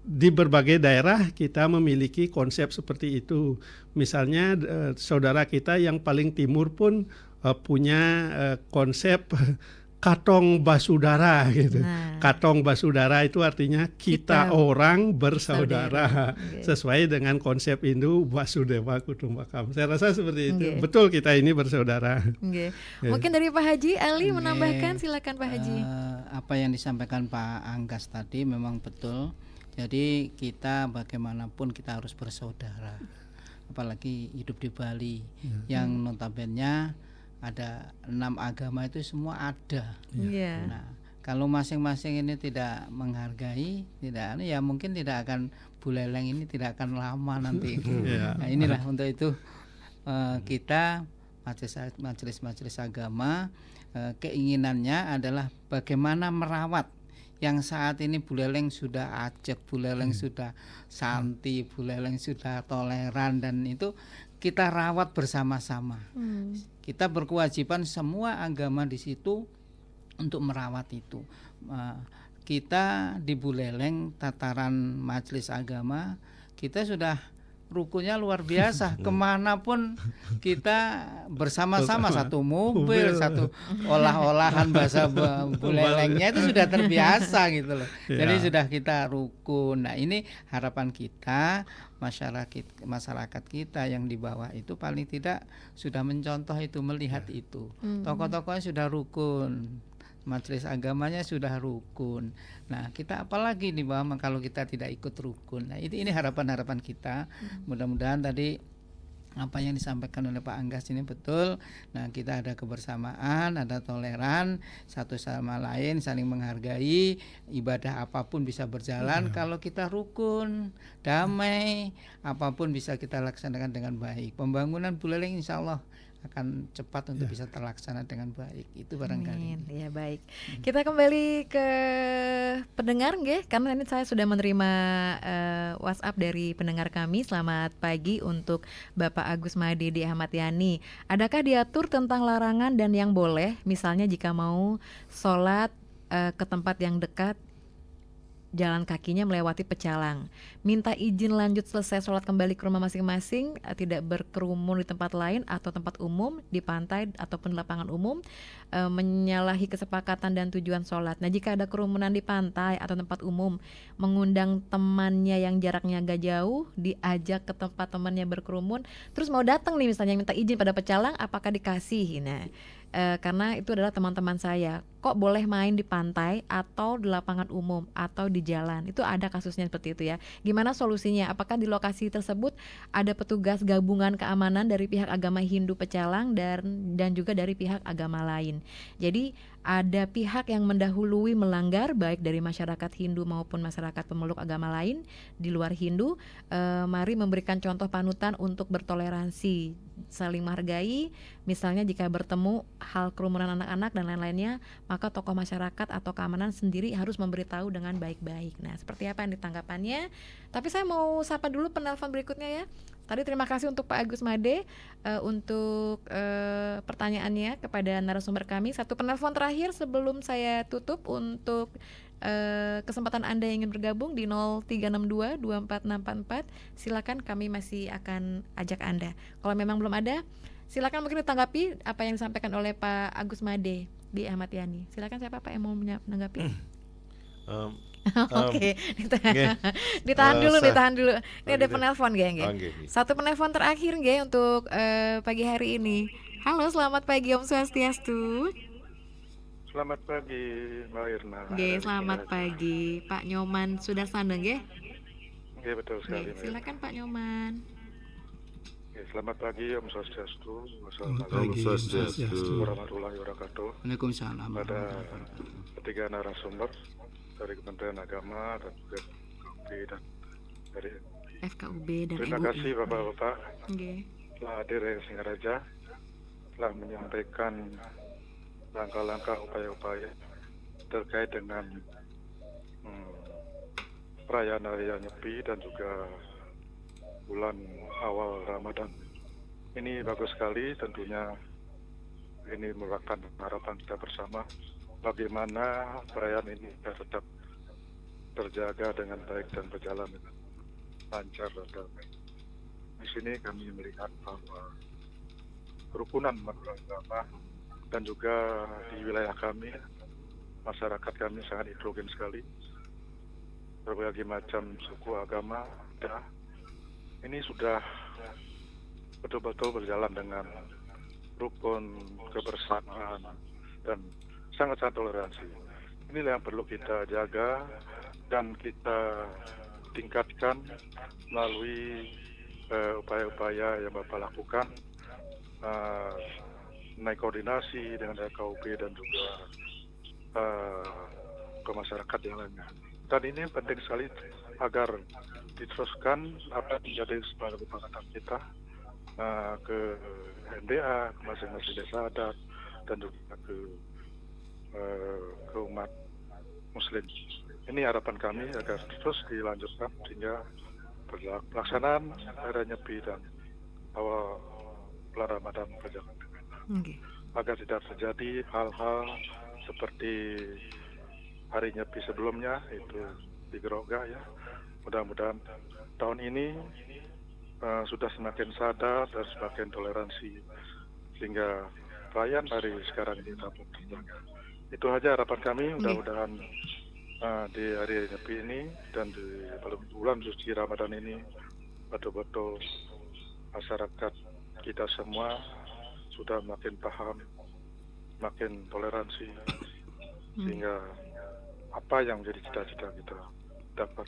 Di berbagai daerah kita memiliki konsep seperti itu. Misalnya saudara kita yang paling timur pun punya konsep katong basudara gitu. Katong basudara itu artinya kita orang bersaudara. Sesuai dengan konsep Hindu Vasudewa Kutumbakam. Saya rasa seperti itu. Betul, kita ini bersaudara. Mungkin dari Pak Haji Ali menambahkan, silakan Pak Haji. Apa yang disampaikan Pak Anggas tadi memang betul. Jadi kita bagaimanapun kita harus bersaudara, apalagi hidup di Bali yang notabene ada 6 agama itu semua ada. Nah, kalau masing-masing ini tidak menghargai, ya mungkin tidak akan Buleleng ini tidak akan lama nanti. Nah, inilah untuk itu kita majelis agama keinginannya adalah bagaimana merawat yang saat ini Buleleng sudah ajak, Buleleng sudah santi, Buleleng sudah toleran, dan itu kita rawat bersama-sama. Kita berkewajiban semua agama di situ untuk merawat itu. Kita di Buleleng tataran majelis agama kita sudah rukunnya luar biasa, kemanapun kita bersama-sama, satu mobil, satu olah-olahan bahasa Bulelengnya itu sudah terbiasa gitu loh. Jadi sudah kita rukun. Nah, ini harapan kita, masyarakat kita yang di bawah itu paling tidak sudah mencontoh itu, melihat itu. Tokoh-tokohnya sudah rukun. majelis agamanya sudah rukun. Nah, kita apalagi nih Bang kalau kita tidak ikut rukun. Nah, ini harapan-harapan kita. Mudah-mudahan tadi apa yang disampaikan oleh Pak Anggas ini betul. Nah, kita ada kebersamaan, ada toleran, satu sama lain saling menghargai, ibadah apapun bisa berjalan kalau kita rukun, damai, apapun bisa kita laksanakan dengan baik. Pembangunan Buleleng insya Allah akan cepat untuk bisa terlaksana dengan baik. Itu barangkali. Ya baik. Kita kembali ke pendengar nggih, karena ini saya sudah menerima WhatsApp dari pendengar kami. Selamat pagi untuk Bapak Agus Made di Ahmad Yani. Adakah diatur tentang larangan dan yang boleh, misalnya jika mau sholat ke tempat yang dekat, jalan kakinya melewati pecalang, minta izin lanjut selesai sholat kembali ke rumah masing-masing, tidak berkerumun di tempat lain atau tempat umum, di pantai ataupun di lapangan umum, menyalahi kesepakatan dan tujuan sholat. Nah, jika ada kerumunan di pantai atau tempat umum, mengundang temannya yang jaraknya agak jauh, diajak ke tempat temannya berkerumun, terus mau datang nih misalnya minta izin pada pecalang, apakah dikasih? Nah, karena itu adalah teman-teman saya, kok boleh main di pantai atau di lapangan umum atau di jalan, itu ada kasusnya seperti itu ya. Gimana solusinya? Apakah di lokasi tersebut ada petugas gabungan keamanan dari pihak agama Hindu Pecalang dan juga dari pihak agama lain? Jadi ada pihak yang mendahului melanggar, baik dari masyarakat Hindu maupun masyarakat pemeluk agama lain di luar Hindu. Mari memberikan contoh panutan untuk bertoleransi, saling menghargai. Misalnya jika bertemu hal kerumunan anak-anak dan lain-lainnya, maka tokoh masyarakat atau keamanan sendiri harus memberitahu dengan baik-baik. Nah, seperti apa yang ditanggapannya? Tapi saya mau sapa dulu penelpon berikutnya ya. Tadi terima kasih untuk Pak Agus Made untuk pertanyaannya kepada narasumber kami. Satu penelpon terakhir sebelum saya tutup untuk kesempatan Anda yang ingin bergabung di 0362-24644. Silakan, kami masih akan ajak Anda. Kalau memang belum ada, silakan mungkin ditanggapi apa yang disampaikan oleh Pak Agus Made di Ahmad Yani. Silakan, siapa Pak yang mau menanggapi? Oke, ditahan dulu. Ini ada penelpon geng. Satu penelpon terakhir geng untuk pagi hari ini. Halo, selamat pagi Om Swastiastu. Selamat pagi Mbak Irna. Selamat pagi Pak Nyoman Sudarsana nggih? Nggih, betul sekali. Silakan Pak Nyoman. Selamat pagi Om Swastiastu. Wassalamualaikum warahmatullahi wabarakatuh. Waalaikumsalam. Pada ketiga narasumber dari Kementerian Agama dan juga dan dari FKUB dan terima MUI. kasih Bapak-bapak telah hadir di Singaraja, telah menyampaikan langkah-langkah upaya-upaya terkait dengan perayaan Raya Nyepi dan juga bulan awal Ramadan. Ini bagus sekali, tentunya ini merupakan harapan kita bersama bagaimana perayaan ini tetap terjaga dengan baik dan berjalan dengan lancar dan damai. Di sini kami melihat bahwa kerukunan beragama dan juga di wilayah kami, masyarakat kami sangat heterogen sekali, berbagai macam suku agama. Ini sudah betul-betul berjalan dengan rukun, kebersamaan, dan sangat-sangat toleransi. Inilah yang perlu kita jaga dan kita tingkatkan melalui upaya-upaya yang Bapak lakukan, naik koordinasi dengan FKUB dan juga ke masyarakat yang lainnya. Dan ini penting sekali agar diteruskan apa yang menjadi sebagai kesepakatan kita ke NDA, ke masing-masing desa adat, dan juga ke umat Muslim. Ini harapan kami agar terus dilanjutkan sehingga pelaksanaan Hari Nyepi dan awal bulan Ramadan berjalan dengan agar tidak terjadi hal-hal seperti Hari Nyepi sebelumnya, itu di Geroga ya. Mudah-mudahan tahun ini sudah semakin sadar dan semakin toleransi sehingga perayaan hari sekarang ini dapat terjaga. Itu aja harapan kami. Mudah-mudahan di hari Nyepi ini dan di bulan suci Ramadan ini betul-betul masyarakat kita semua sudah makin paham, makin toleransi, sehingga apa yang menjadi cita-cita kita dapat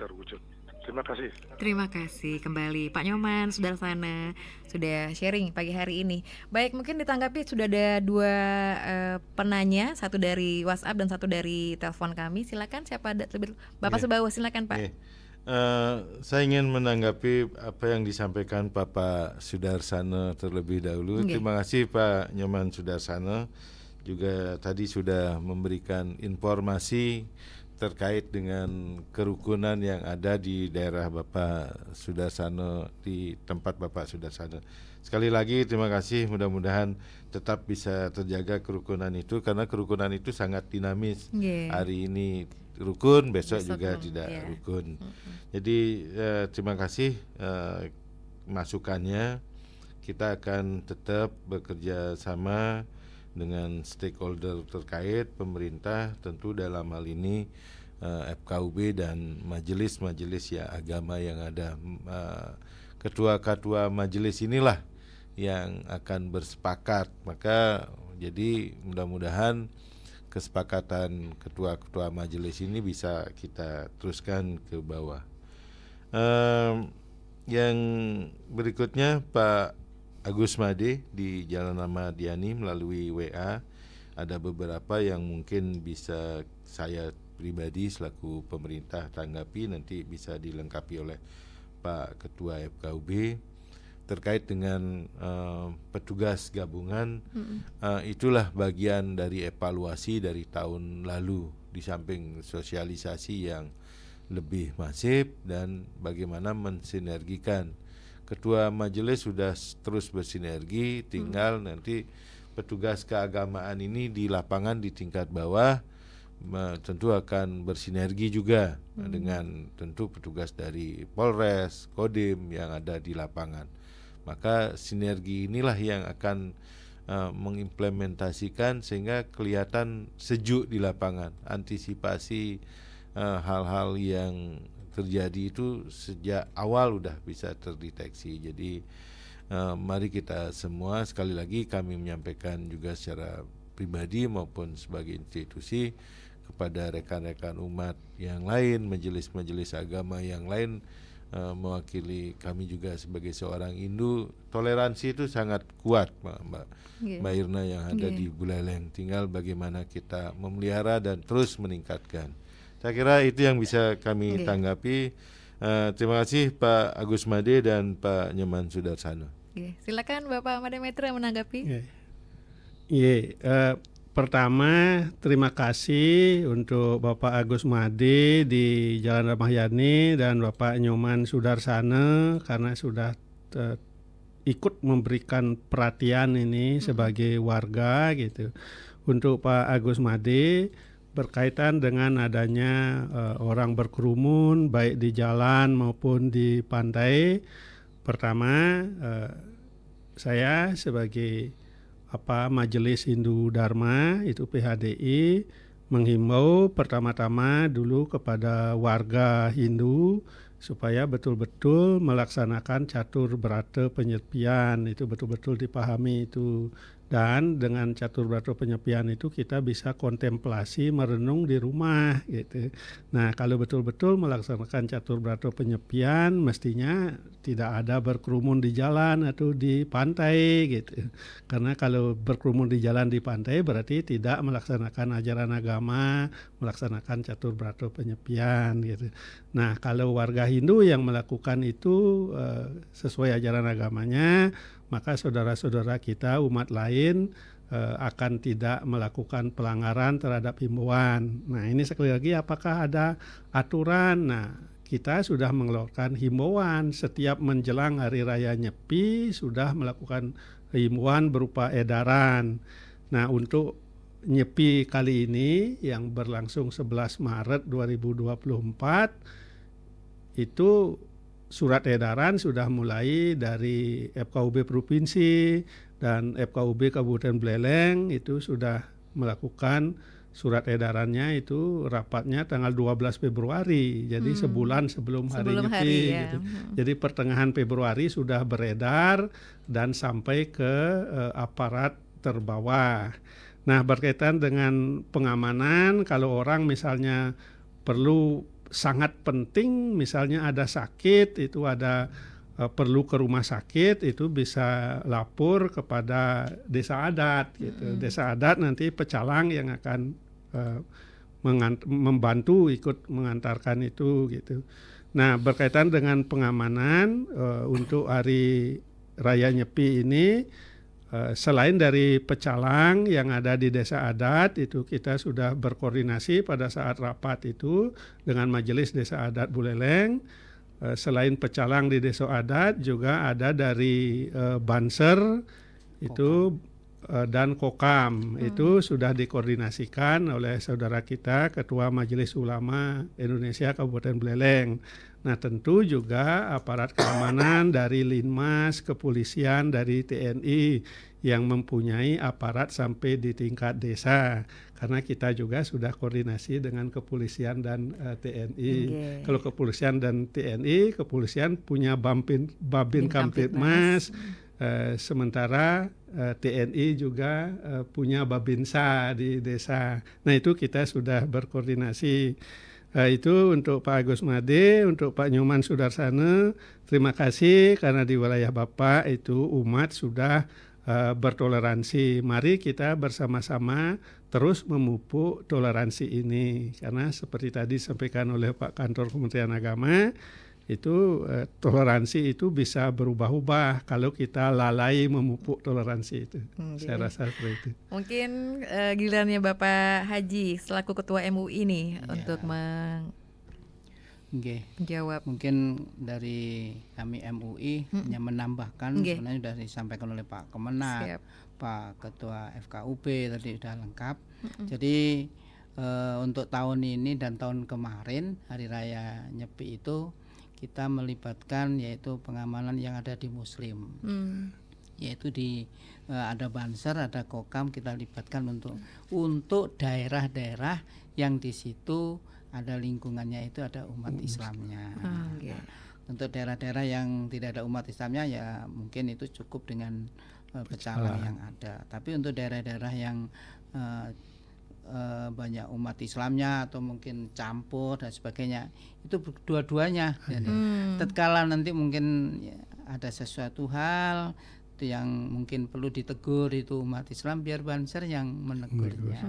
terwujud. Terima kasih. Terima kasih kembali Pak Nyoman Sudarsana sudah sharing pagi hari ini. Baik, mungkin ditanggapi sudah ada 2 penanya, satu dari WhatsApp dan satu dari telepon kami. Silakan siapa ada lebih Bapak Sebawa, silakan Pak. Saya ingin menanggapi apa yang disampaikan Bapak Sudarsana terlebih dahulu. Terima kasih Pak Nyoman Sudarsana, juga tadi sudah memberikan informasi terkait dengan kerukunan yang ada di daerah Bapak Sudarsana, di tempat Bapak Sudarsana. Sekali lagi terima kasih, mudah-mudahan tetap bisa terjaga kerukunan itu, karena kerukunan itu sangat dinamis. Hari ini rukun, besok juga tidak rukun. Jadi terima kasih masukannya. Kita akan tetap bekerja sama dengan stakeholder terkait, pemerintah tentu dalam hal ini FKUB dan majelis-majelis ya agama yang ada. Ketua-ketua majelis inilah yang akan bersepakat. Maka jadi mudah-mudahan kesepakatan ketua-ketua majelis ini bisa kita teruskan ke bawah. Yang berikutnya Pak Agus Made di Jalan Ahmad Yani melalui WA, ada beberapa yang mungkin bisa saya pribadi selaku pemerintah tanggapi, nanti bisa dilengkapi oleh Pak Ketua FKUB terkait dengan petugas gabungan. Itulah bagian dari evaluasi dari tahun lalu, di samping sosialisasi yang lebih masif dan bagaimana mensinergikan. Ketua majelis sudah terus bersinergi, tinggal nanti petugas keagamaan ini di lapangan di tingkat bawah tentu akan bersinergi juga dengan tentu petugas dari Polres, Kodim yang ada di lapangan. Maka sinergi inilah yang akan mengimplementasikan sehingga kelihatan sejuk di lapangan. Antisipasi hal-hal yang terjadi itu sejak awal udah bisa terdeteksi. Jadi mari kita semua, sekali lagi kami menyampaikan juga secara pribadi maupun sebagai institusi kepada rekan-rekan umat yang lain, majelis-majelis agama yang lain, mewakili kami juga sebagai seorang Hindu, toleransi itu sangat kuat Mbak Irna yang ada di Buleleng. Tinggal bagaimana kita memelihara dan terus meningkatkan. Saya kira itu yang bisa kami tanggapi. Terima kasih Pak Agus Made dan Pak Nyoman Sudarsana. Silakan Bapak Made Metra menanggapi. Pertama, terima kasih untuk Bapak Agus Made di Jalan Ahmad Yani dan Bapak Nyoman Sudarsana karena sudah ikut memberikan perhatian ini sebagai warga gitu. Untuk Pak Agus Made, berkaitan dengan adanya orang berkerumun baik di jalan maupun di pantai. Pertama, saya sebagai Majelis Hindu Dharma itu PHDI menghimbau pertama-tama dulu kepada warga Hindu supaya betul-betul melaksanakan catur berata penyepian, itu betul-betul dipahami itu. Dan dengan catur berata penyepian itu kita bisa kontemplasi merenung di rumah gitu. Nah, kalau betul-betul melaksanakan catur berata penyepian mestinya tidak ada berkerumun di jalan atau di pantai gitu. Karena kalau berkerumun di jalan di pantai berarti tidak melaksanakan ajaran agama, melaksanakan catur berata penyepian gitu. Nah, kalau warga Hindu yang melakukan itu sesuai ajaran agamanya, maka saudara-saudara kita umat lain akan tidak melakukan pelanggaran terhadap himbauan. Nah, ini sekali lagi apakah ada aturan? Nah, kita sudah mengeluarkan himbauan setiap menjelang Hari Raya Nyepi, sudah melakukan himbauan berupa edaran. Nah, untuk Nyepi kali ini yang berlangsung 11 Maret 2024 itu surat edaran sudah mulai dari FKUB Provinsi dan FKUB Kabupaten Buleleng itu sudah melakukan surat edarannya, itu rapatnya tanggal 12 Februari. Jadi sebulan sebelum hari Nyepi gitu. Jadi pertengahan Februari sudah beredar dan sampai ke aparat terbawah. Nah, berkaitan dengan pengamanan, kalau orang misalnya perlu sangat penting, misalnya ada sakit, itu ada perlu ke rumah sakit, itu bisa lapor kepada desa adat gitu. Desa adat nanti pecalang yang akan membantu ikut mengantarkan itu gitu. Nah, berkaitan dengan pengamanan untuk Hari Raya Nyepi ini, selain dari pecalang yang ada di desa adat, itu kita sudah berkoordinasi pada saat rapat itu dengan Majelis Desa Adat Buleleng. Selain pecalang di desa adat, juga ada dari Banser itu dan Kokam. Itu sudah dikoordinasikan oleh saudara kita Ketua Majelis Ulama Indonesia Kabupaten Buleleng. Nah, tentu juga aparat keamanan dari Linmas, kepolisian, dari TNI yang mempunyai aparat sampai di tingkat desa. Karena kita juga sudah koordinasi dengan kepolisian dan TNI. Kalau kepolisian dan TNI, kepolisian punya Babin Kamtibmas, sementara TNI juga punya Babinsa di desa. Nah, itu kita sudah berkoordinasi. Itu untuk Pak Agus Made, untuk Pak Nyoman Sudarsana, terima kasih karena di wilayah Bapak itu umat sudah bertoleransi. Mari kita bersama-sama terus memupuk toleransi ini, karena seperti tadi disampaikan oleh Pak Kantor Kementerian Agama, itu toleransi itu bisa berubah-ubah kalau kita lalai memupuk toleransi itu. Saya rasa seperti itu. Mungkin gilirannya Bapak Haji selaku Ketua MUI nih untuk menjawab. Mungkin dari kami MUI hanya menambahkan, sebenarnya sudah disampaikan oleh Pak Kemenak, Pak Ketua FKUP tadi sudah lengkap. Jadi untuk tahun ini dan tahun kemarin Hari Raya Nyepi itu kita melibatkan yaitu pengamanan yang ada di Muslim, yaitu di ada Banser, ada Kokam, kita libatkan untuk daerah-daerah yang di situ ada lingkungannya itu ada umat Islamnya. Untuk daerah-daerah yang tidak ada umat Islamnya ya mungkin itu cukup dengan pecalang yang ada. Tapi untuk daerah-daerah yang banyak umat Islamnya atau mungkin campur dan sebagainya, itu dua-duanya. Jadi tatkala nanti mungkin ada sesuatu hal itu yang mungkin perlu ditegur itu umat Islam, biar Banser yang menegurnya,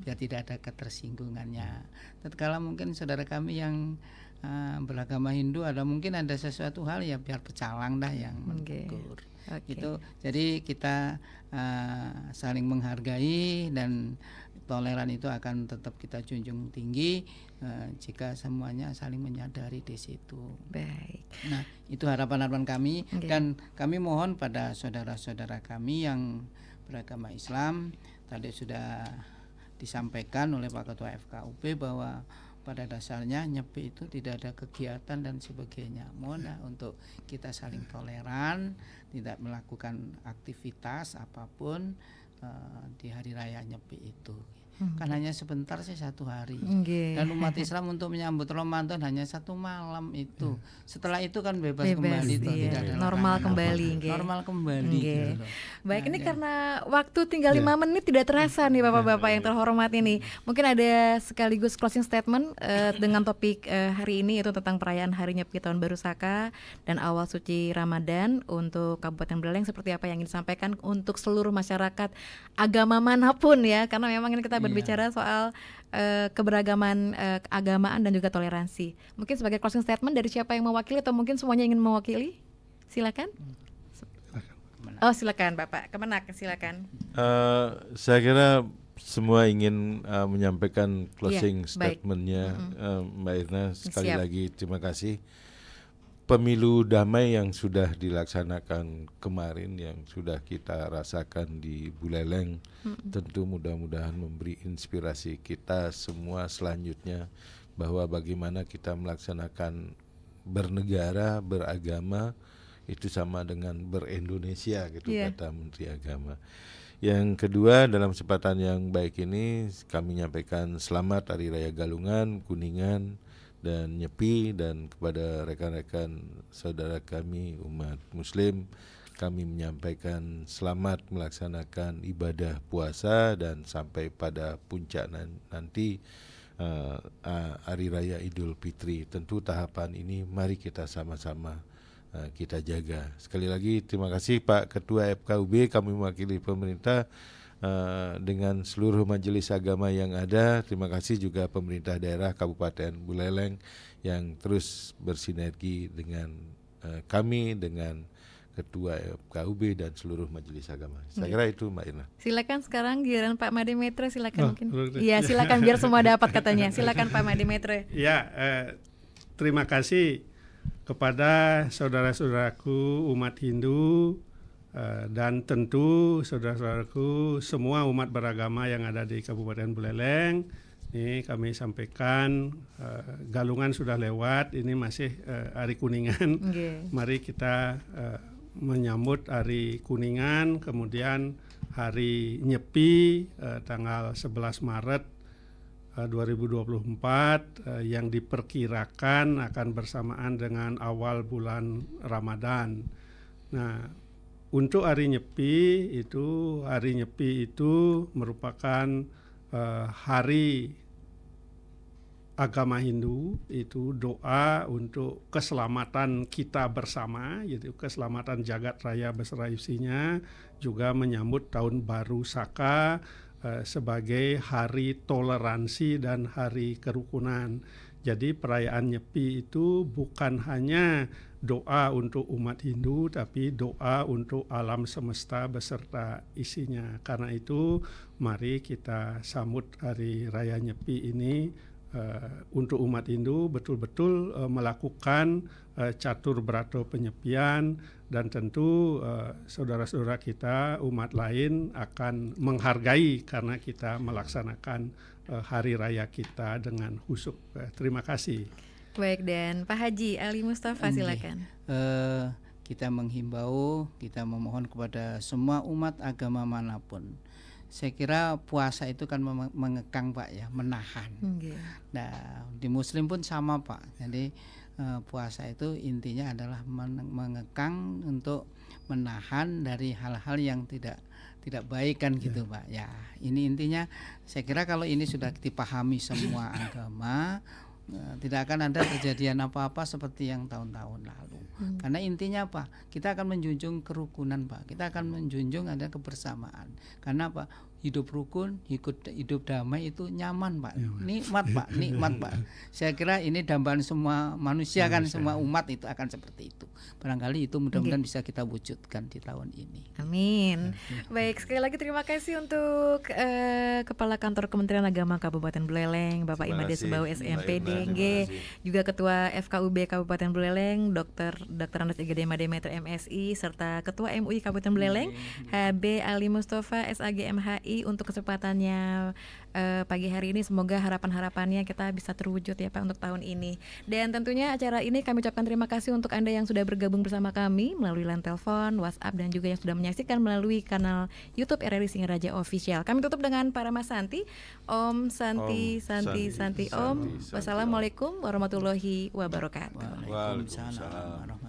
biar tidak ada ketersinggungannya. Tatkala mungkin saudara kami yang beragama Hindu mungkin ada sesuatu hal ya biar pecalang dah yang menegur. Gitu. Jadi kita saling menghargai dan toleran itu akan tetap kita junjung tinggi jika semuanya saling menyadari di situ. Baik. Nah, itu harapan-harapan kami dan kami mohon pada saudara-saudara kami yang beragama Islam, tadi sudah disampaikan oleh Pak Ketua FKUP bahwa pada dasarnya Nyepi itu tidak ada kegiatan dan sebagainya. Mohon untuk kita saling toleran, tidak melakukan aktivitas apapun di Hari Raya Nyepi itu. Kan hanya sebentar sih 1 hari. Dan umat Islam untuk menyambut Ramadan hanya 1 malam itu. Setelah itu kan bebas kembali, tidak ada normal kembali. Normal kembali. Gitu. Baik, ini karena waktu tinggal 5 menit tidak terasa nih Bapak-bapak yang terhormat ini. Mungkin ada sekaligus closing statement dengan topik hari ini, itu tentang perayaan Hari Nyepi Tahun Baru Saka dan awal suci Ramadan untuk Kabupaten Buleleng, seperti apa yang ingin disampaikan untuk seluruh masyarakat agama manapun ya, karena memang ini kita berbicara soal keberagaman keagamaan dan juga toleransi. Mungkin sebagai closing statement dari siapa yang mewakili atau mungkin semuanya ingin mewakili? Silakan. Oh, silakan Bapak Kemenak, silakan. Saya kira semua ingin menyampaikan closing statementnya, Mbak Irna. Sekali lagi terima kasih. Pemilu damai yang sudah dilaksanakan kemarin, yang sudah kita rasakan di Buleleng, tentu mudah-mudahan memberi inspirasi kita semua selanjutnya bahwa bagaimana kita melaksanakan bernegara, beragama itu sama dengan berindonesia gitu, kata Menteri Agama. Yang kedua, dalam kesempatan yang baik ini kami menyampaikan selamat Hari Raya Galungan, Kuningan dan Nyepi, dan kepada rekan-rekan saudara kami umat Muslim, kami menyampaikan selamat melaksanakan ibadah puasa dan sampai pada puncak nanti Hari Raya Idul Fitri. Tentu tahapan ini mari kita sama-sama kita jaga. Sekali lagi terima kasih Pak Ketua FKUB, kami mewakili pemerintah dengan seluruh majelis agama yang ada. Terima kasih juga pemerintah daerah Kabupaten Buleleng yang terus bersinergi dengan kami, dengan Ketua FKUB dan seluruh majelis agama. Saya kira itu Mbak Irna. Silakan sekarang giliran Pak Made Metre, silakan mungkin. Iya, silakan biar semua dapat katanya. Silakan Pak Made Metre. Ya, terima kasih kepada saudara-saudaraku umat Hindu dan tentu saudara-saudaraku semua umat beragama yang ada di Kabupaten Buleleng. Ini kami sampaikan Galungan sudah lewat, ini masih Hari Kuningan. Mari kita menyambut Hari Kuningan, kemudian Hari Nyepi tanggal 11 Maret 2024 yang diperkirakan akan bersamaan dengan awal bulan Ramadan. Nah, untuk Hari Nyepi itu merupakan hari agama Hindu, itu doa untuk keselamatan kita bersama, yaitu keselamatan jagat raya beserta isinya, juga menyambut tahun baru Saka sebagai hari toleransi dan hari kerukunan. Jadi perayaan Nyepi itu bukan hanya doa untuk umat Hindu, tapi doa untuk alam semesta beserta isinya. Karena itu mari kita sambut Hari Raya Nyepi ini untuk umat Hindu betul-betul melakukan catur berato penyepian, dan tentu saudara-saudara kita umat lain akan menghargai karena kita melaksanakan hari raya kita dengan khusyuk. Terima kasih. Baik, dan Pak Haji Ali Mustafa silakan. Kita menghimbau, kita memohon kepada semua umat agama manapun. Saya kira puasa itu kan mengekang Pak ya, menahan. Nah, di Muslim pun sama Pak. Jadi puasa itu intinya adalah mengekang untuk menahan dari hal-hal yang tidak baik kan gitu Pak. Ya, ini intinya. Saya kira kalau ini sudah dipahami semua agama, tidak akan ada kejadian apa-apa seperti yang tahun-tahun lalu. Karena intinya apa? Kita akan menjunjung kerukunan Pak. Kita akan menjunjung ada kebersamaan. Karena apa? Hidup rukun, hidup damai itu nyaman Pak. Nikmat Pak, nikmat Pak. Saya kira ini dambaan semua manusia kan, semua umat itu akan seperti itu. Barangkali itu mudah-mudahan bisa kita wujudkan di tahun ini. Amin. Baik, sekali lagi terima kasih untuk Kepala Kantor Kementerian Agama Kabupaten Buleleng, Bapak Imade Subau SMPD, juga Ketua FKUB Kabupaten Buleleng, Dr. Andes IGD Made Metre MSI, serta Ketua MUI Kabupaten Buleleng, HB Ali Mustafa SAG MHI, untuk kesempatannya pagi hari ini. Semoga harapan-harapannya kita bisa terwujud ya Pak untuk tahun ini. Dan tentunya acara ini kami ucapkan terima kasih untuk Anda yang sudah bergabung bersama kami melalui line telepon, WhatsApp, dan juga yang sudah menyaksikan melalui kanal YouTube RRI Singaraja Official. Kami tutup dengan Parama Santi. Om Santi Om. Wassalamualaikum warahmatullahi wabarakatuh. Waalaikumsalam warahmatullahi wabarakatuh.